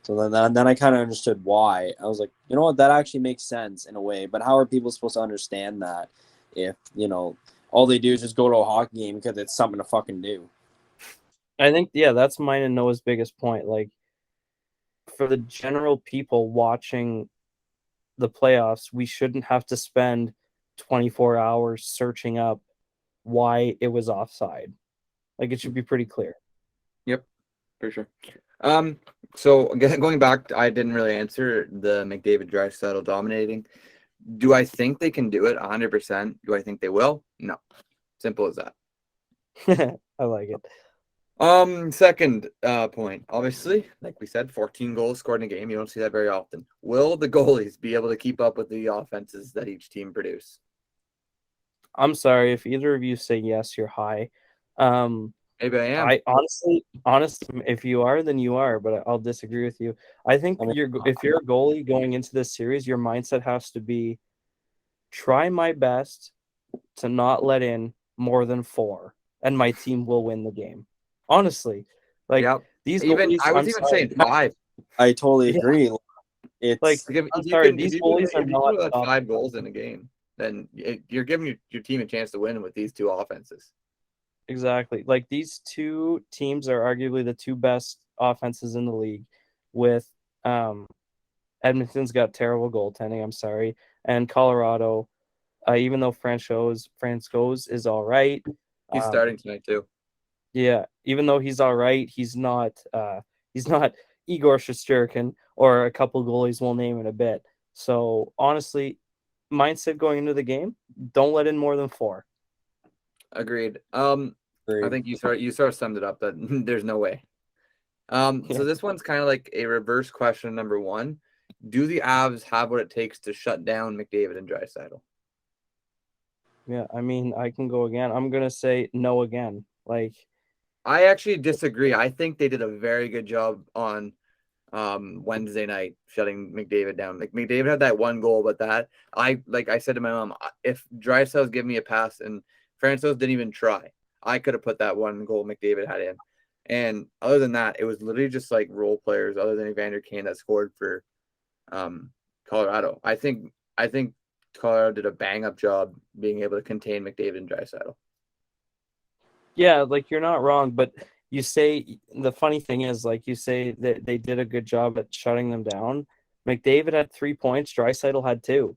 So then I kind of understood why. I was like, you know what, that actually makes sense in a way. But how are people supposed to understand that if all they do is just go to a hockey game because it's something to fucking do? I think, yeah, that's mine and Noah's biggest point. Like, for the general people watching the playoffs, we shouldn't have to spend 24 hours searching up why it was offside. Like, it should be pretty clear. Yep, for sure. So going back, I didn't really answer the McDavid Draisaitl dominating. Do I think they can do it 100%? Do I think they will? No. Simple as that. I like it. Second point. Obviously, like we said, 14 goals scored in a game. You don't see that very often. Will the goalies be able to keep up with the offenses that each team produce? I'm sorry if either of you say yes, you're high. Maybe I am. I honestly, if you are, then you are, but I'll disagree with you. I think I mean, if you're a goalie going into this series, your mindset has to be try my best to not let in more than 4, and my team will win the game. Honestly, like Yep. these Even goalies, I was I'm even sorry, saying 5. I totally yeah, agree. like It's Like I'm sorry, if these you goalies are if you not put top. 5 goals in a game, then you're giving your team a chance to win with these two offenses. Exactly. Like these two teams are arguably the two best offenses in the league. With Edmonton's got terrible goaltending. I'm sorry, and Colorado, even though Francouz is all right. He's Um, starting tonight too. yeah, even though he's all right, he's not Igor Shesterkin or a couple goalies we'll name in a bit. So honestly, mindset going into the game: don't let in more than 4. Agreed. I agreed. think you sort of summed it up that there's no way. Yeah, So this one's kind of like a reverse question number 1. Do the Avs have what it takes to shut down McDavid and Draisaitl? yeah. I mean, I can go again. I'm gonna say no again. Like I actually disagree. I think they did a very good job on Wednesday night shutting McDavid down. Like McDavid had that one goal, but I said to my mom, if Drysdale's giving me a pass and Francois didn't even try, I could have put that one goal McDavid had in. And other than that, it was literally just like role players other than Evander Kane that scored for Colorado. I think Colorado did a bang up job being able to contain McDavid and Drysdale. Yeah, like you're not wrong, but you say the funny thing is, like you say that they did a good job at shutting them down. McDavid had 3 points, Draisaitl had 2.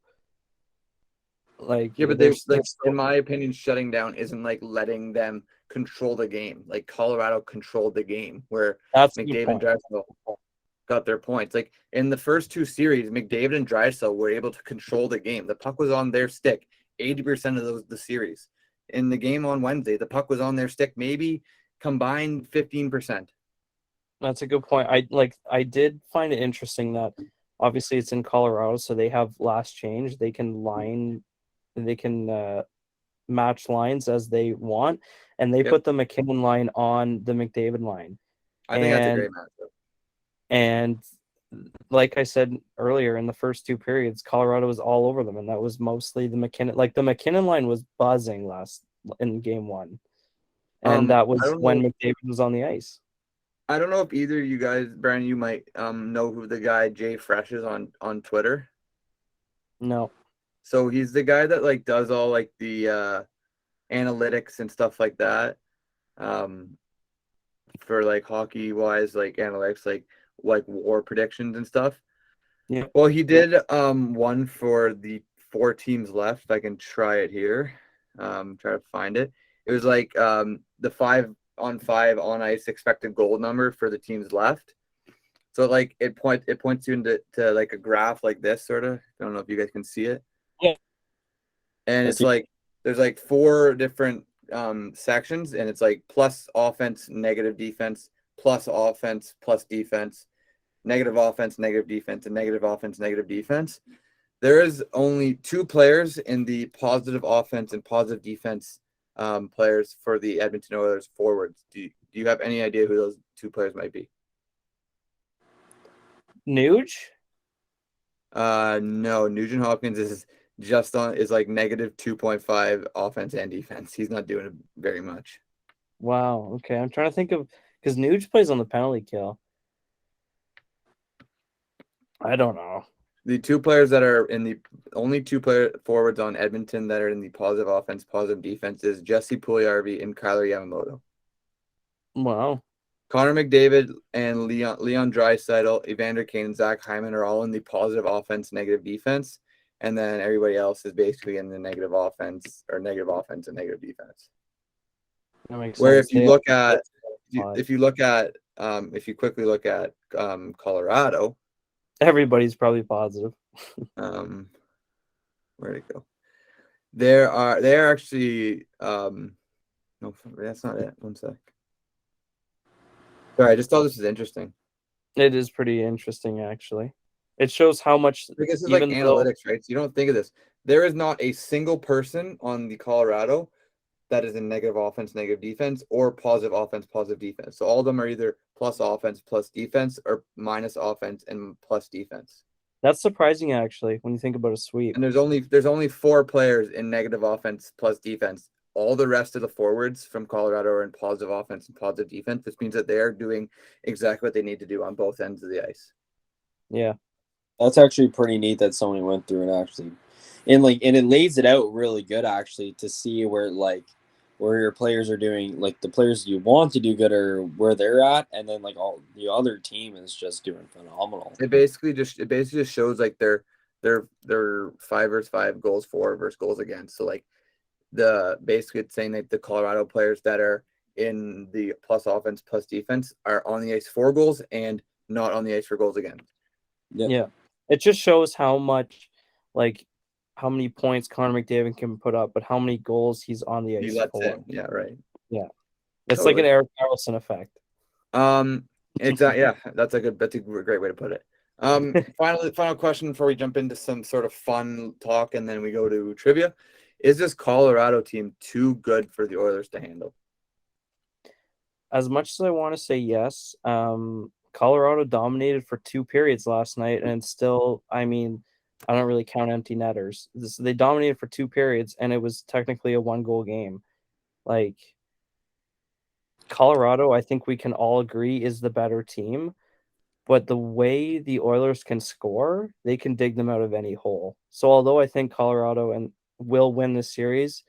Like Yeah, but there's in my opinion, shutting down isn't like letting them control the game. Like Colorado controlled the game where that's a good McDavid and point. Drysdale got their points. Like in the first 2 series, McDavid and Drysdale were able to control the game. The puck was on their stick 80% of the series. In the game on Wednesday, the puck was on their stick maybe combined 15%. That's a good point. I did find it interesting that obviously it's in Colorado, so they have last change. They can match lines as they want, and they Yep. put the McKinnon line on the McDavid line. I think that's a great matchup. And like I said earlier, in the first 2 periods, Colorado was all over them, and that was mostly the McKinnon. Like the McKinnon line was buzzing in game 1, and that was when McDavid was on the ice. I don't know if either of you guys, Brandon, you might know who the guy Jay Fresh is on Twitter. No. So he's the guy that like does all like the analytics and stuff like that. For like hockey wise, like analytics, like war predictions and stuff. Yeah. Well, he did one for the 4 teams left. If I can try it here. Try to find it. It was like the 5-on-5 on ice expected goal number for the teams left. So like it points you into like a graph like this sort of. I don't know if you guys can see it. Yeah. And it's like there's like 4 different sections, and it's like plus offense, negative defense, plus offense, plus defense, negative offense, negative defense, and negative offense, negative defense. There is only 2 players in the positive offense and positive defense players for the Edmonton Oilers forwards. Do you have any idea who those 2 players might be? Nuge? No, Nugent Hopkins is like negative 2.5 offense and defense. He's not doing very much. Wow. Okay, I'm trying to think of because Nuge plays on the penalty kill. I don't know. The 2 players that are in the only 2 forwards on Edmonton that are in the positive offense, positive defense is Jesse Puljujarvi and Kyler Yamamoto. Wow. Connor McDavid and Leon Draisaitl, Evander Kane, and Zach Hyman are all in the positive offense, negative defense, and then everybody else is basically in the negative offense and negative defense. That makes Where sense. if you quickly look at Colorado, everybody's probably positive. Where'd it go? They're actually no, that's not it. One sec. Sorry, I just thought this was interesting. It is pretty interesting, actually. It shows how much. Because it's like analytics, right? So you don't think of this. There is not a single person on the Colorado that is in negative offense, negative defense, or positive offense, positive defense. So all of them are either plus offense, plus defense, or minus offense and plus defense. That's surprising, actually, when you think about a sweep. And there's only 4 players in negative offense plus defense. All the rest of the forwards from Colorado are in positive offense and positive defense. This means that they are doing exactly what they need to do on both ends of the ice. Yeah. That's actually pretty neat that somebody went through and actually and it lays it out really good actually to see where your players are doing, like the players you want to do good are where they're at, and then like all the other team is just doing phenomenal. It basically just shows like their 5 versus 5 goals for versus goals against. So like basically it's saying that the Colorado players that are in the plus offense plus defense are on the ice for goals and not on the ice for goals against. Yeah. It just shows how much, like, how many points Connor McDavid can put up, but how many goals he's on the ice for. Yeah, right. Yeah. It's Totally. like an Eric Carlson effect. Exactly. Yeah, that's a great way to put it. Final question before we jump into some sort of fun talk and then we go to trivia. Is this Colorado team too good for the Oilers to handle? as much as I want to say yes, Colorado dominated for 2 periods last night, and still, I mean, I don't really count empty netters. They dominated for 2 periods, and it was technically a 1-goal game. Like, Colorado, I think we can all agree, is the better team. But the way the Oilers can score, they can dig them out of any hole. So although I think Colorado will win this series,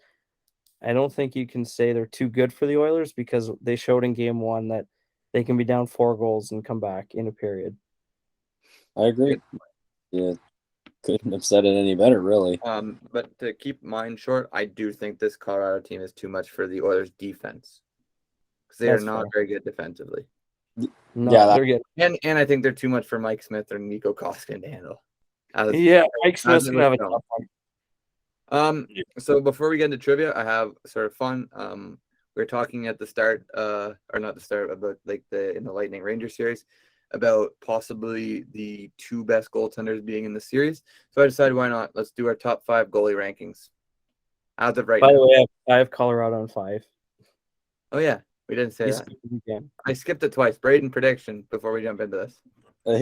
I don't think you can say they're too good for the Oilers because they showed in game 1 that they can be down 4 goals and come back in a period. I agree. Yeah, couldn't have said it any better, really. But to keep mine short, I do think this Colorado team is too much for the Oilers' defense because they are not very good defensively. No, they're good. And I think they're too much for Mike Smith or Nico Koskinen to handle. Mike Smith's gonna have a tough one. So before we get into trivia, I have sort of fun. We were talking at the start, or not the start, about like in the Lightning Rangers series, about possibly the 2 best goaltenders being in the series. So I decided, why not? Let's do our top 5 goalie rankings as of right now. By the way, I have Colorado in 5. Oh yeah, we didn't say that. I skipped it twice. Braden, prediction before we jump into this.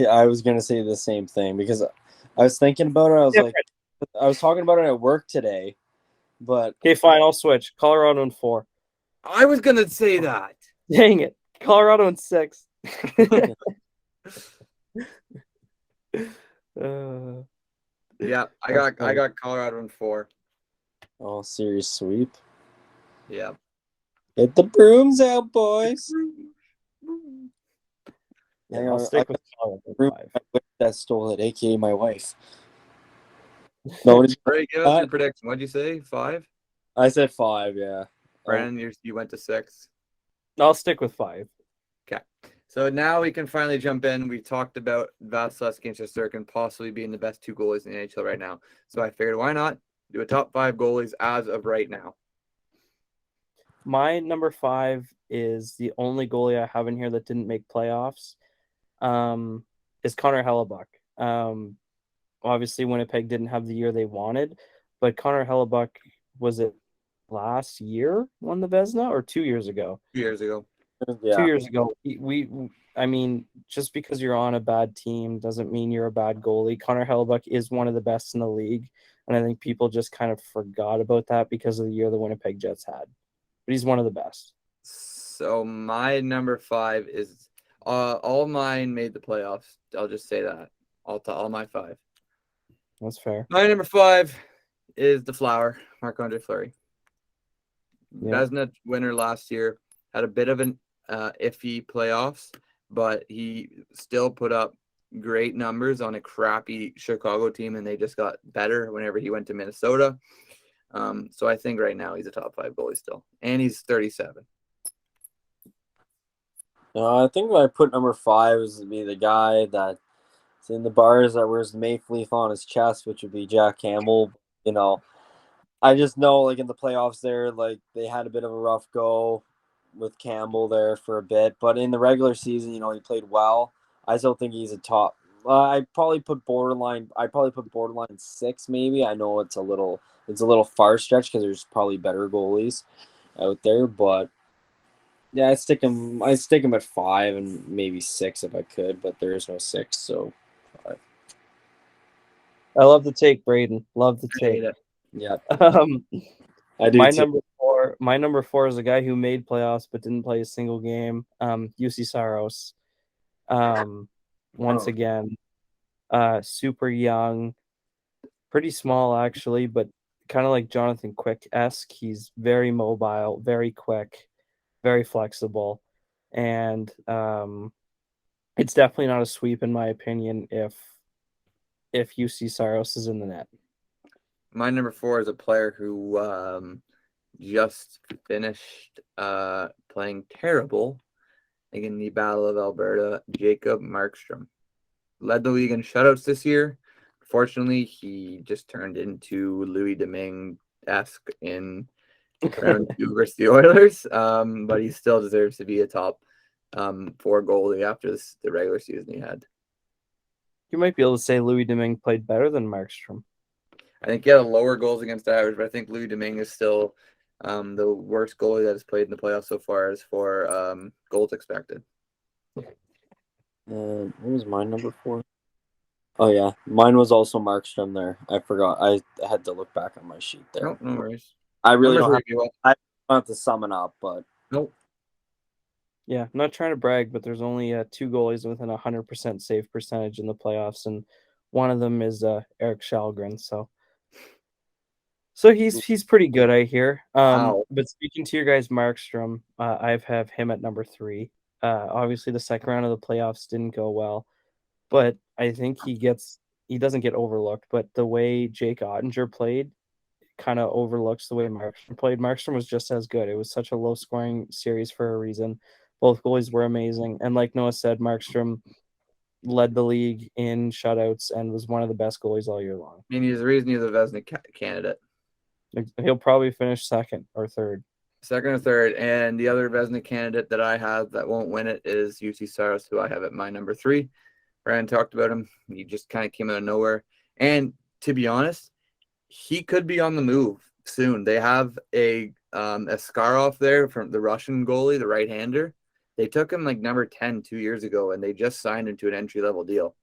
I was gonna say the same thing because I was thinking about it. I was talking about it at work today, but okay, fine, I'll switch. Colorado in 4. I was gonna say that. Dang it, Colorado in 6. Yeah, I got Colorado in 4. Oh, series sweep. Yeah. Get the brooms out, boys. Yeah, I'll stick with Colorado in 5. That stole it, aka my wife. No, Ray, give us your prediction. What'd you say? 5? I said 5. Yeah. Brandon, you went to 6. I'll stick with 5. Okay. So now we can finally jump in. We talked about Vasilevskiy and Shesterkin possibly being the best 2 goalies in the NHL right now. So I figured, why not do a top 5 goalies as of right now? My number 5 is the only goalie I have in here that didn't make playoffs. Is Connor Hellebuyck. Obviously, Winnipeg didn't have the year they wanted, but Connor Hellebuyck, was it last year won the Vezina or 2 years ago? 2 years ago. Yeah. 2 years ago. I mean, just because you're on a bad team doesn't mean you're a bad goalie. Connor Hellebuyck is one of the best in the league, and I think people just kind of forgot about that because of the year the Winnipeg Jets had. But he's one of the best. So my number 5 is all mine made the playoffs. I'll just say that. All my 5. That's fair. My number 5 is the Flower, Marc-Andre Fleury. Yeah. Vezina winner last year, had a bit of an iffy playoffs, but he still put up great numbers on a crappy Chicago team, and they just got better whenever he went to Minnesota. So I think right now he's a top 5 goalie still, and he's 37. I think I put number 5 is to be the guy that's in the bars that wears the Maple Leaf on his chest, which would be Jack Campbell. You know, I just know, like, in the playoffs there, like, they had a bit of a rough go with Campbell there for a bit, but in the regular season, you know, he played well. I still think he's a top. I probably put borderline 6, maybe. I know it's a little far stretch because there's probably better goalies out there, but yeah, I stick him at 5 and maybe 6 if I could, but there is no 6, so 5. I love the take, Braden. Love the take. Yeah. I do. My number 4 is a guy who made playoffs but didn't play a single game. UC Saros. Once again, super young, pretty small actually, but kind of like Jonathan Quick-esque. He's very mobile, very quick, very flexible, and it's definitely not a sweep in my opinion if UC Saros is in the net. My number 4 is a player who just finished playing terrible in the Battle of Alberta, Jacob Markstrom. Led the league in shutouts this year. Fortunately, he just turned into Louis Domingue-esque in round 2 versus the Oilers, but he still deserves to be a top 4 goalie after the regular season he had. You might be able to say Louis Domingue played better than Markstrom. I think he had a lower goals against average, but I think Louis Domingue is still The worst goalie that has played in the playoffs so far is for goals expected. What was my number 4? Oh yeah, mine was also Markstrom there. I forgot. I had to look back on my sheet there. Nope, no worries. I really Number don't 3, have, I don't have to sum it up, but nope. Yeah, I'm not trying to brag, but there's only 2 goalies within 100% save percentage in the playoffs, and one of them is Eric Shalgren. So he's pretty good, I hear. Wow. But speaking to your guys, Markstrom, I have him at number 3. Obviously, the second round of the playoffs didn't go well, but I think he doesn't get overlooked. But the way Jake Ottinger played kind of overlooks the way Markstrom played. Markstrom was just as good. It was such a low scoring series for a reason. Both goalies were amazing, and like Noah said, Markstrom led the league in shutouts and was one of the best goalies all year long. I mean, he's the reason he's a Vezina candidate. He'll probably finish second or third. Second or third, and the other Vezina candidate that I have that won't win it is UC Saros, who I have at my number 3. Brandon talked about him. He just kind of came out of nowhere. And to be honest, he could be on the move soon. They have a Askarov there from the Russian goalie, the right-hander. They took him like number 10 2 years ago, and they just signed him to an entry-level deal.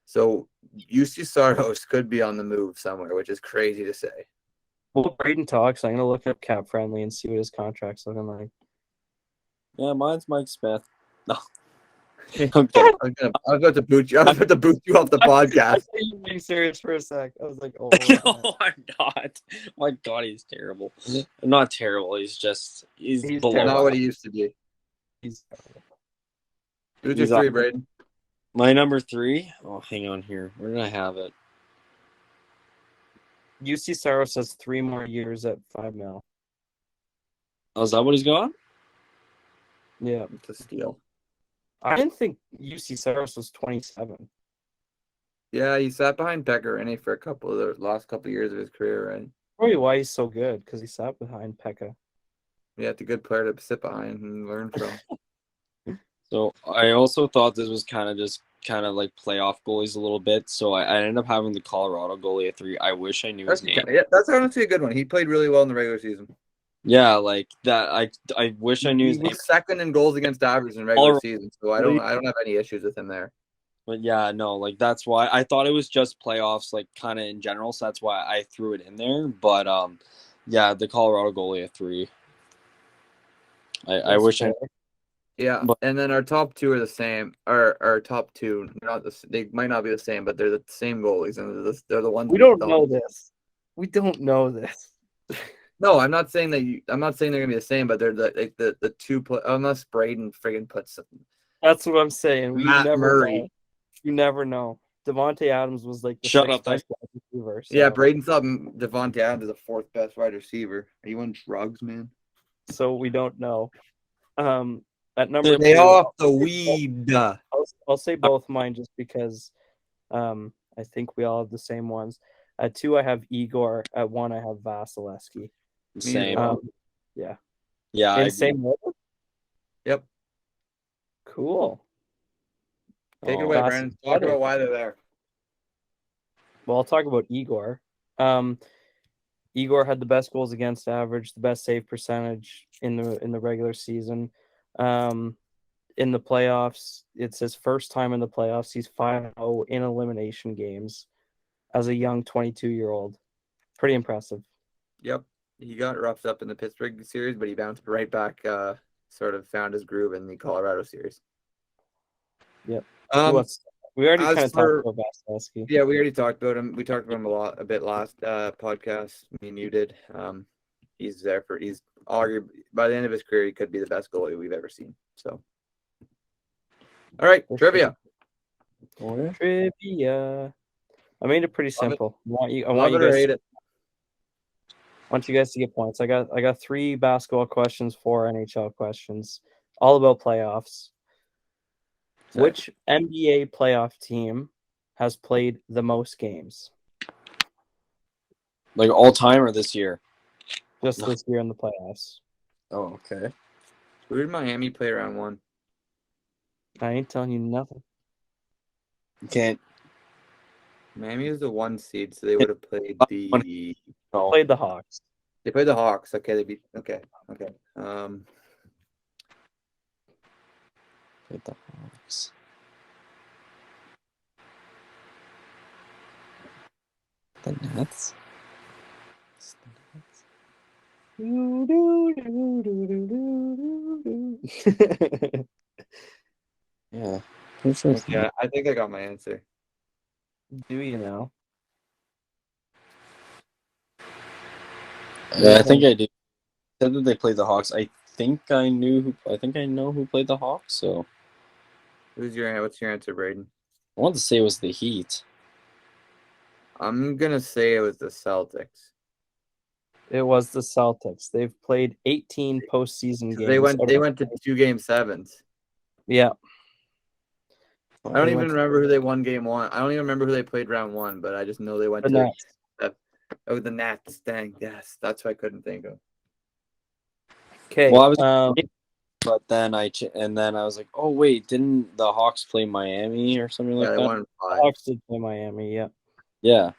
So UC Saros could be on the move somewhere, which is crazy to say. Well, Braden talks. I'm gonna look up Cap Friendly and see what his contract's looking like. yeah, mine's Mike Smith. No, I was about to boot you. I was about to boot you off the podcast. I thought you were being serious for a sec. I was like, oh. no, I'm not. My God, he's terrible. Not terrible. He's below. Not what he used to be. He's Who's your 3, Braden? My number 3. Oh, hang on here. Where did I have it? UC Saros has 3 more years at $5 million. Oh, is that what he's got? Yeah, It's a steal. I didn't think UC Saros was 27. Yeah, he sat behind Pekka for a couple of the last couple of years of his career, right? Probably why he's so good, because he sat behind Pekka. Yeah, it's a good player to sit behind and learn from. So I also thought this was kind of like playoff goalies a little bit. So I ended up having the Colorado goalie at 3. I wish I knew his name. Yeah, that's honestly a good one. He played really well in the regular season. Yeah, like that. I wish I knew his He name. was second in goals against average in regular season, so I don't have any issues with him there. But yeah, no, like that's why I thought it was just playoffs, like kind of in general. So that's why I threw it in there. But yeah, the Colorado goalie at 3. I wish I. Yeah, But- and then our top 2 are the same. Our top 2, they might not be the same, but they're the same goalies, and they're the ones We don't know this. We don't know this. No, I'm not saying that. I'm not saying they're gonna be the same, but they're the 2 unless Braden friggin' puts something. That's what I'm saying. We Matt never Murray. know. You never know. Devontae Adams was like the Shut 6th up, best wide receiver. So. Yeah, Braden thought Devontae Adams is the 4th best wide receiver. Are you on drugs, man? So we don't know. At number Stay 2, off the weed. I'll say both mine just because I think we all have the same ones. At 2, I have Igor. At 1, I have Vasilevsky. Same. Yeah. Yeah. In same order? Yep. Cool. Take it away, Brandon. Talk about why they're there. Well, I'll talk about Igor. Igor had the best goals against average, the best save percentage in the regular season. In the playoffs, it's his first time in the playoffs. He's 5-0 in elimination games as a young 22-year-old. Pretty impressive. Yep. He got roughed up in the Pittsburgh series, but he bounced right back, sort of found his groove in the Colorado series. Yep. We already as kind of for- talked about Vasilevsky. Yeah, we already talked about him. We talked about him a bit last podcast. Me and you did. He's arguably by the end of his career, he could be the best goalie we've ever seen. So, all right, trivia. Trivia. I made it pretty simple. I want you Love it or guys. hate it. I want you guys to get points. I got 3 basketball questions, 4 NHL questions, all about playoffs. Sorry. Which NBA playoff team has played the most games? Like all time or this year? Just this year in the playoffs. Oh, okay. Who did Miami play round 1? I ain't telling you nothing. You can't. Miami is the 1 seed, so they would have played the. No. Played the Hawks. They played the Hawks. Okay, they beat. Okay. Played the Hawks. The Nets. Yeah. Pretty sure it's Okay, I think I got my answer. Do you know? Yeah, I think I do. Said that they played the Hawks. I think I know who played the Hawks. So What's your answer, Braden? I want to say it was the Heat. I'm gonna say it was the Celtics. It was the Celtics. They've played 18 postseason games. They went to 2 Game 7s. Yeah. I don't even remember who they won Game 1. I don't even remember who they played round 1, but I just know they went The to Nets. Oh, the Nets. Dang, yes, that's what I couldn't think of. Okay. Well, but then I was like, oh wait, didn't the Hawks play Miami or something like Yeah, they that? won 5. Hawks did play Miami. Yeah. Yeah.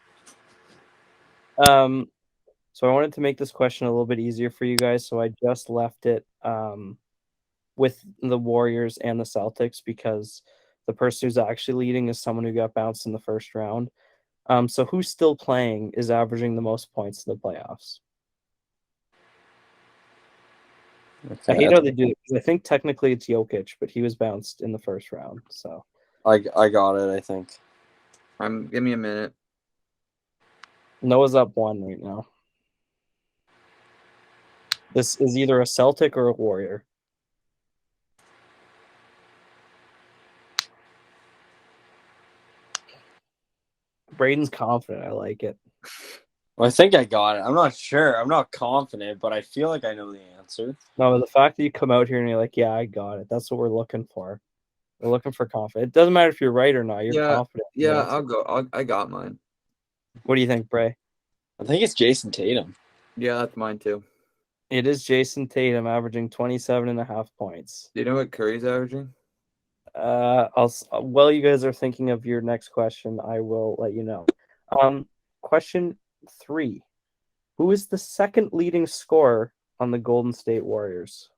So I wanted to make this question a little bit easier for you guys, so I just left it with the Warriors and the Celtics because the person who's actually leading is someone who got bounced in the first round. So who's still playing is averaging the most points in the playoffs? Okay. I hate how they do it because I think technically it's Jokic, but he was bounced in the first round. So I got it, I think. Give me a minute. Noah's up 1 right now. This is either a Celtic or a Warrior. Braden's confident. I like it. Well, I think I got it. I'm not sure. I'm not confident, but I feel like I know the answer. No, the fact that you come out here and you're like, yeah, I got it. That's what we're looking for. We're looking for confidence. It doesn't matter if you're right or not. You're confident. Yeah, I'll go. I got mine. What do you think, Bray? I think it's Jason Tatum. Yeah, that's mine too. It is Jason Tatum averaging 27.5 points. Do you know what Curry's averaging? While you guys are thinking of your next question, I will let you know. Question 3. Who is the second leading scorer on the Golden State Warriors?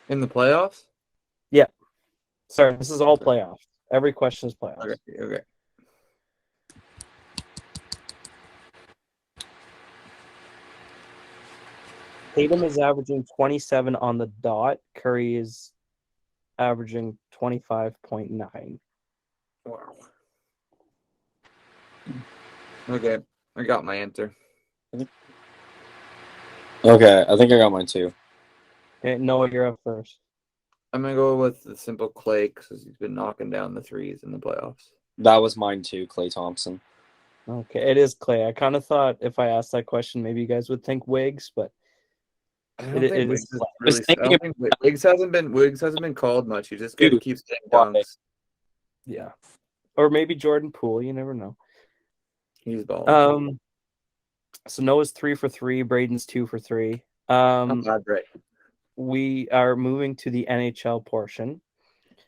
In the playoffs? Yeah. Sorry, this is all playoffs. Every question is playoffs. Okay. Tatum is averaging 27 on the dot. Curry is averaging 25.9. Wow. Okay, I got my answer. Okay, I think I got mine tue. Okay, Noah, you're up first. I'm gonna go with the simple Clay because he's been knocking down the threes in the playoffs. That was mine too, Klay Thompson. Okay, it is Clay. I kind of thought if I asked that question, maybe you guys would think Wiggs, but Wiggs hasn't been called much. He just keeps getting dunks. Yeah, or maybe Jordan Poole. You never know. He's balling. So Noah's 3 for 3. Braden's 2 for 3. Not bad, right? We are moving to the NHL portion.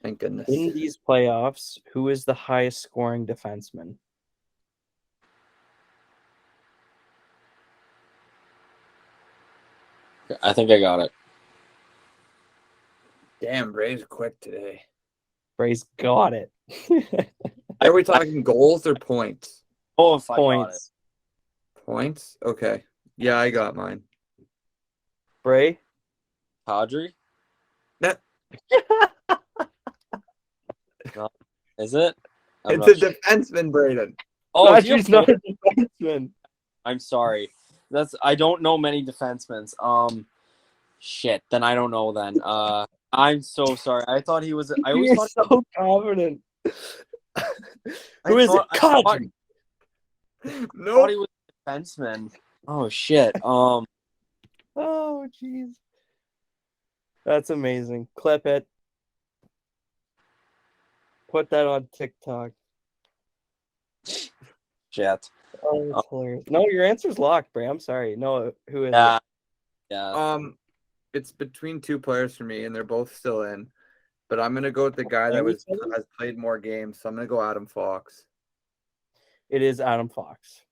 Thank goodness. In these playoffs, who is the highest scoring defenseman? I think I got it. Damn, Bray's quick today. Bray's got it. Are we talking goals or points? Oh, if I Points. got it. Points? Okay. Yeah, I got mine. Bray? Kadri? No. No. Is it? It's a defenseman, Braden. Oh, he's not a defenseman. I'm sorry. I don't know many defensemen. Shit. Then I don't know. Then I'm so sorry. I thought he was. I always thought so confident. Who is it? Kadri. No. Thought he was a defenseman. Oh shit. Oh jeez. That's amazing. Clip it. Put that on TikTok. Shit. Oh, that's hilarious. No, your answer's locked, Bray. I'm sorry. No, who is Yeah. it? Yeah. It's between 2 players for me, and they're both still in. But I'm gonna go with the guy that has played more games. So I'm gonna go Adam Fox. It is Adam Fox.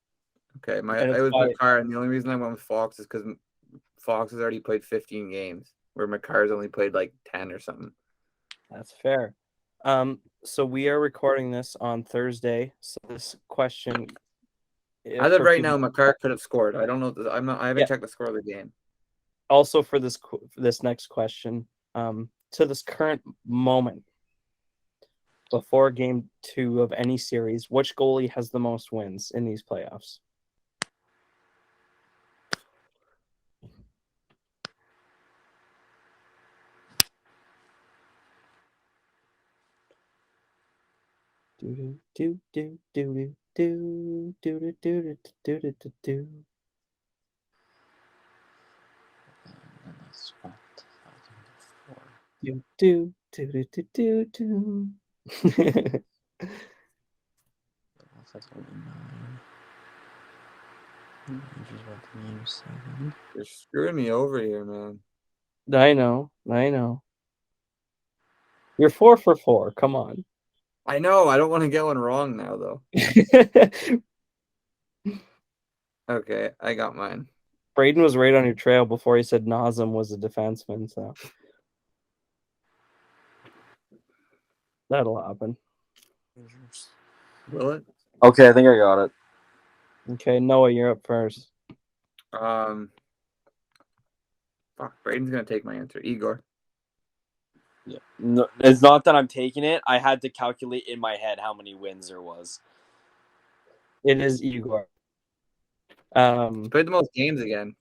Okay, And it it's was by Makar, and the only reason I went with Fox is because Fox has already played 15 games, where Makar's only played like 10 or something. That's fair. So we are recording this on Thursday. So this question, As of for right people, now, Makar could have scored. I don't know. I haven't Yeah. checked the score of the game. also for this next question, to this current moment, before game 2 of any series, which goalie has the most wins in these playoffs? Do do do do do do do do do do do do. Do do do do do do. That's only 9. Rangers went to game 7. You're screwing me over here, man. I know. You're 4 for 4. Come on. I know. I don't want to get one wrong now, though. Okay, I got mine. Braden was right on your trail before he said Nazem was a defenseman, so that'll happen. Will it? Okay, I think I got it. Okay, Noah, you're up first. Fuck, Braden's gonna take my answer. Igor. Yeah. No, it's not that I'm taking it. I had to calculate in my head how many wins there was. It is Igor. Played the most games again.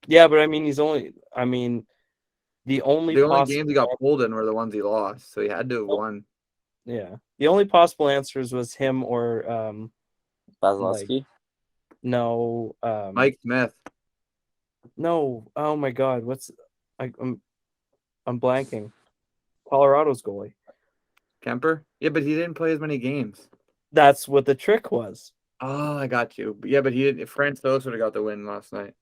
Yeah, but I mean, the only games he got pulled in were the ones he lost, so he had to have won. Yeah, the only possible answers was him or Vasilevsky? no, Mike Smith. No, oh my God, I'm blanking. Colorado's goalie. Kemper? Yeah, but he didn't play as many games. That's what the trick was. Oh, I got you. Yeah, but he didn't. Francois would have got the win last night.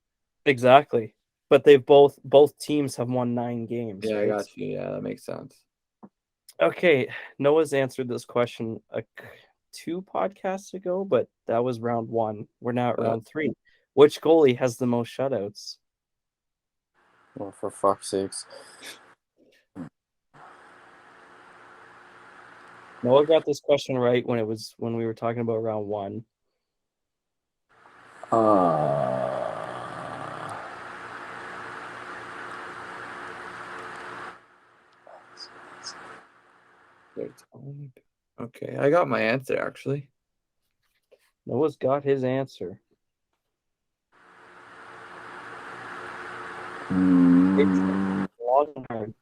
Exactly. But they've both teams have won 9 games. Yeah, right? I got you. Yeah, that makes sense. Okay, Noah's answered this question 2 podcasts ago, but that was round 1. We're now at round 3. Which goalie has the most shutouts? Oh, for fuck's sakes. Noah got this question right when we were talking about round 1. Okay, I got my answer actually. Noah's got his answer. It's long and hard.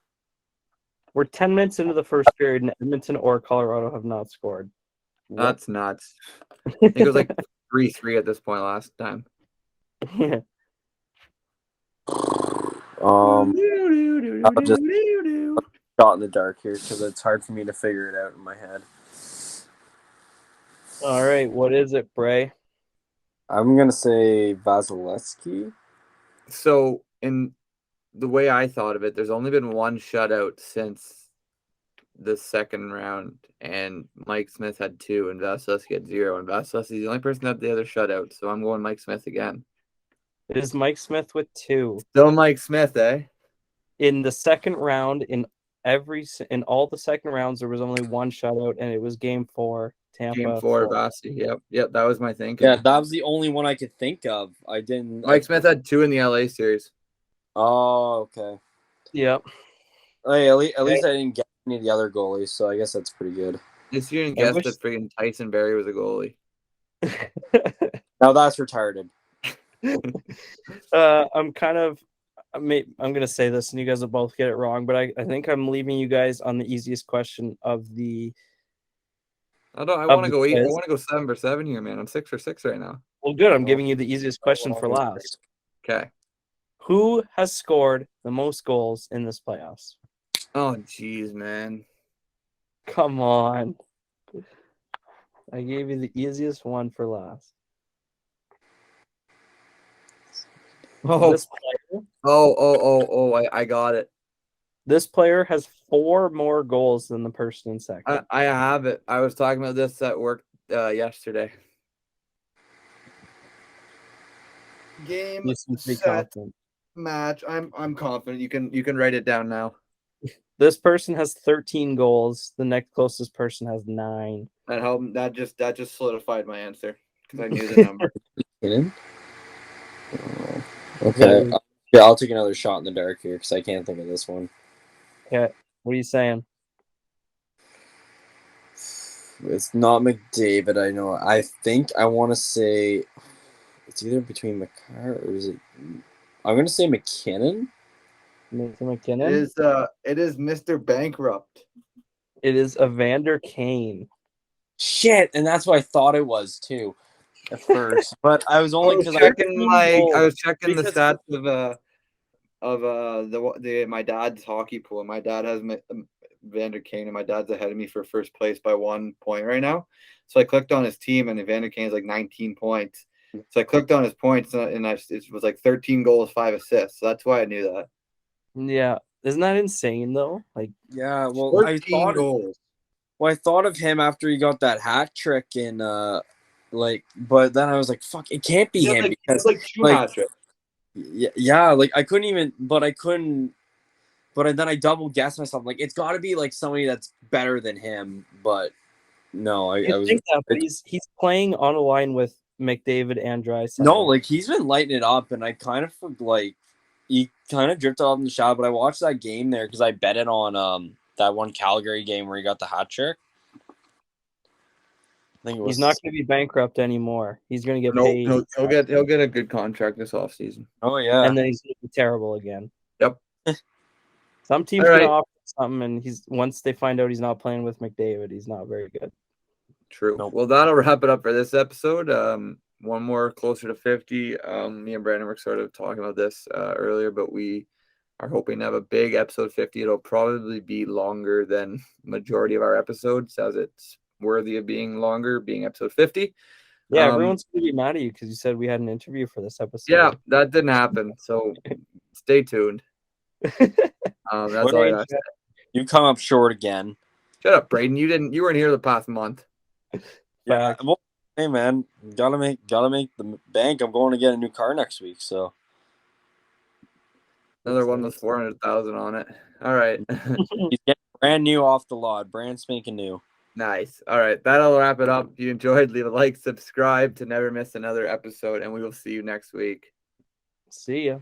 We're 10 minutes into the first period, and Edmonton or Colorado have not scored. That's nuts. I think it was like 3-3 at this point last time. Yeah. I'll just shot in the dark here because it's hard for me to figure it out in my head. All right, what is it, Bray? I'm gonna say Vasilevsky. So, in the way I thought of it, there's only been one shutout since the second round, and Mike Smith had 2, and Vasilevsky had 0, and Vasilevsky's the only person that had the other shutout. So I'm going Mike Smith again. It is Mike Smith with 2. Still Mike Smith, eh? In the second round, in all the second rounds, there was only one shutout, and it was Game 4, Tampa. Game 4, Vasi. Yep, that was my thinking. Yeah, that was the only one I could think of. I didn't. Mike Smith had 2 in the LA series. Oh, okay. Yep. Hey, at least I didn't get any of the other goalies, so I guess that's pretty good. This year, guess that freaking Tyson Barrie was a goalie. Now that's retarded. I'm gonna say this, and you guys will both get it wrong, but I think I'm leaving you guys on the easiest question of the. I want to go 8. I want to go 7 for 7 here, man. I'm 6 for 6 right now. Well, good. I'm giving you the easiest question for last. Okay. Who has scored the most goals in this playoffs? Oh, jeez, man. Come on. I gave you the easiest one for last. I got it. This player has 4 more goals than the person in second. I have it. I was talking about this at work yesterday. Game You seem to be set confident. match. I'm confident. You can write it down now. This person has 13 goals. The next closest person has 9. That just solidified my answer because I knew the number. Kidding? Okay. Yeah, I'll take another shot in the dark here because I can't think of this one. Yeah. What are you saying? It's not McDavid. I know. I think I want to say it's either between McCarr or is it? I'm gonna say McKinnon. Nathan McKinnon? It is Mr. Bankrupt. It is Evander Kane. Shit, and that's what I thought it was too, at first. But I was only because I was checking the Because- stats of my dad's hockey pool. My dad has Evander Kane, and my dad's ahead of me for first place by 1 point right now. So I clicked on his team, and Evander Kane's like 19 points. So I clicked on his points, and it was like 13 goals, 5 assists. So that's why I knew that. Yeah. Isn't that insane though? Like, yeah. Well, 13 goals. I thought of him after he got that hat trick in but then I was like, fuck, it can't be him because like 2 hat tricks. yeah, like I couldn't, but then I double guessed myself, like it's got to be like somebody that's better than him, but no, I was think that, but he's playing on a line with McDavid and Draisaitl. no, like he's been lighting it up, and I kind of like he kind of drifted off in the shot, but I watched that game there because I bet it on that one Calgary game where he got the hat trick. I think it was. He's not going to be bankrupt anymore. He's going to get No, paid. he'll get a good contract this offseason. Oh yeah, And then he's going to be terrible again. Yep. Some teams All going right. to offer something, and once they find out he's not playing with McDavid, he's not very good. True. Nope. Well, that'll wrap it up for this episode. One more closer to 50. Me and Brandon were sort of talking about this earlier, but we are hoping to have a big episode 50. It'll probably be longer than majority of our episodes, as it's worthy of being longer, being episode 50. Yeah, everyone's going to be mad at you because you said we had an interview for this episode. Yeah, that didn't happen. So stay tuned. That's all I got. You come up short again. Shut up, Braden. You weren't here the past month. Yeah. Well, hey man, gotta make the bank. I'm going to get a new car next week, so Another one with 400,000 on it. All right. he's getting brand new off the lot, brand spanking new. Nice. All right. That'll wrap it up. If you enjoyed, leave a like, subscribe to never miss another episode, and we will see you next week. See ya.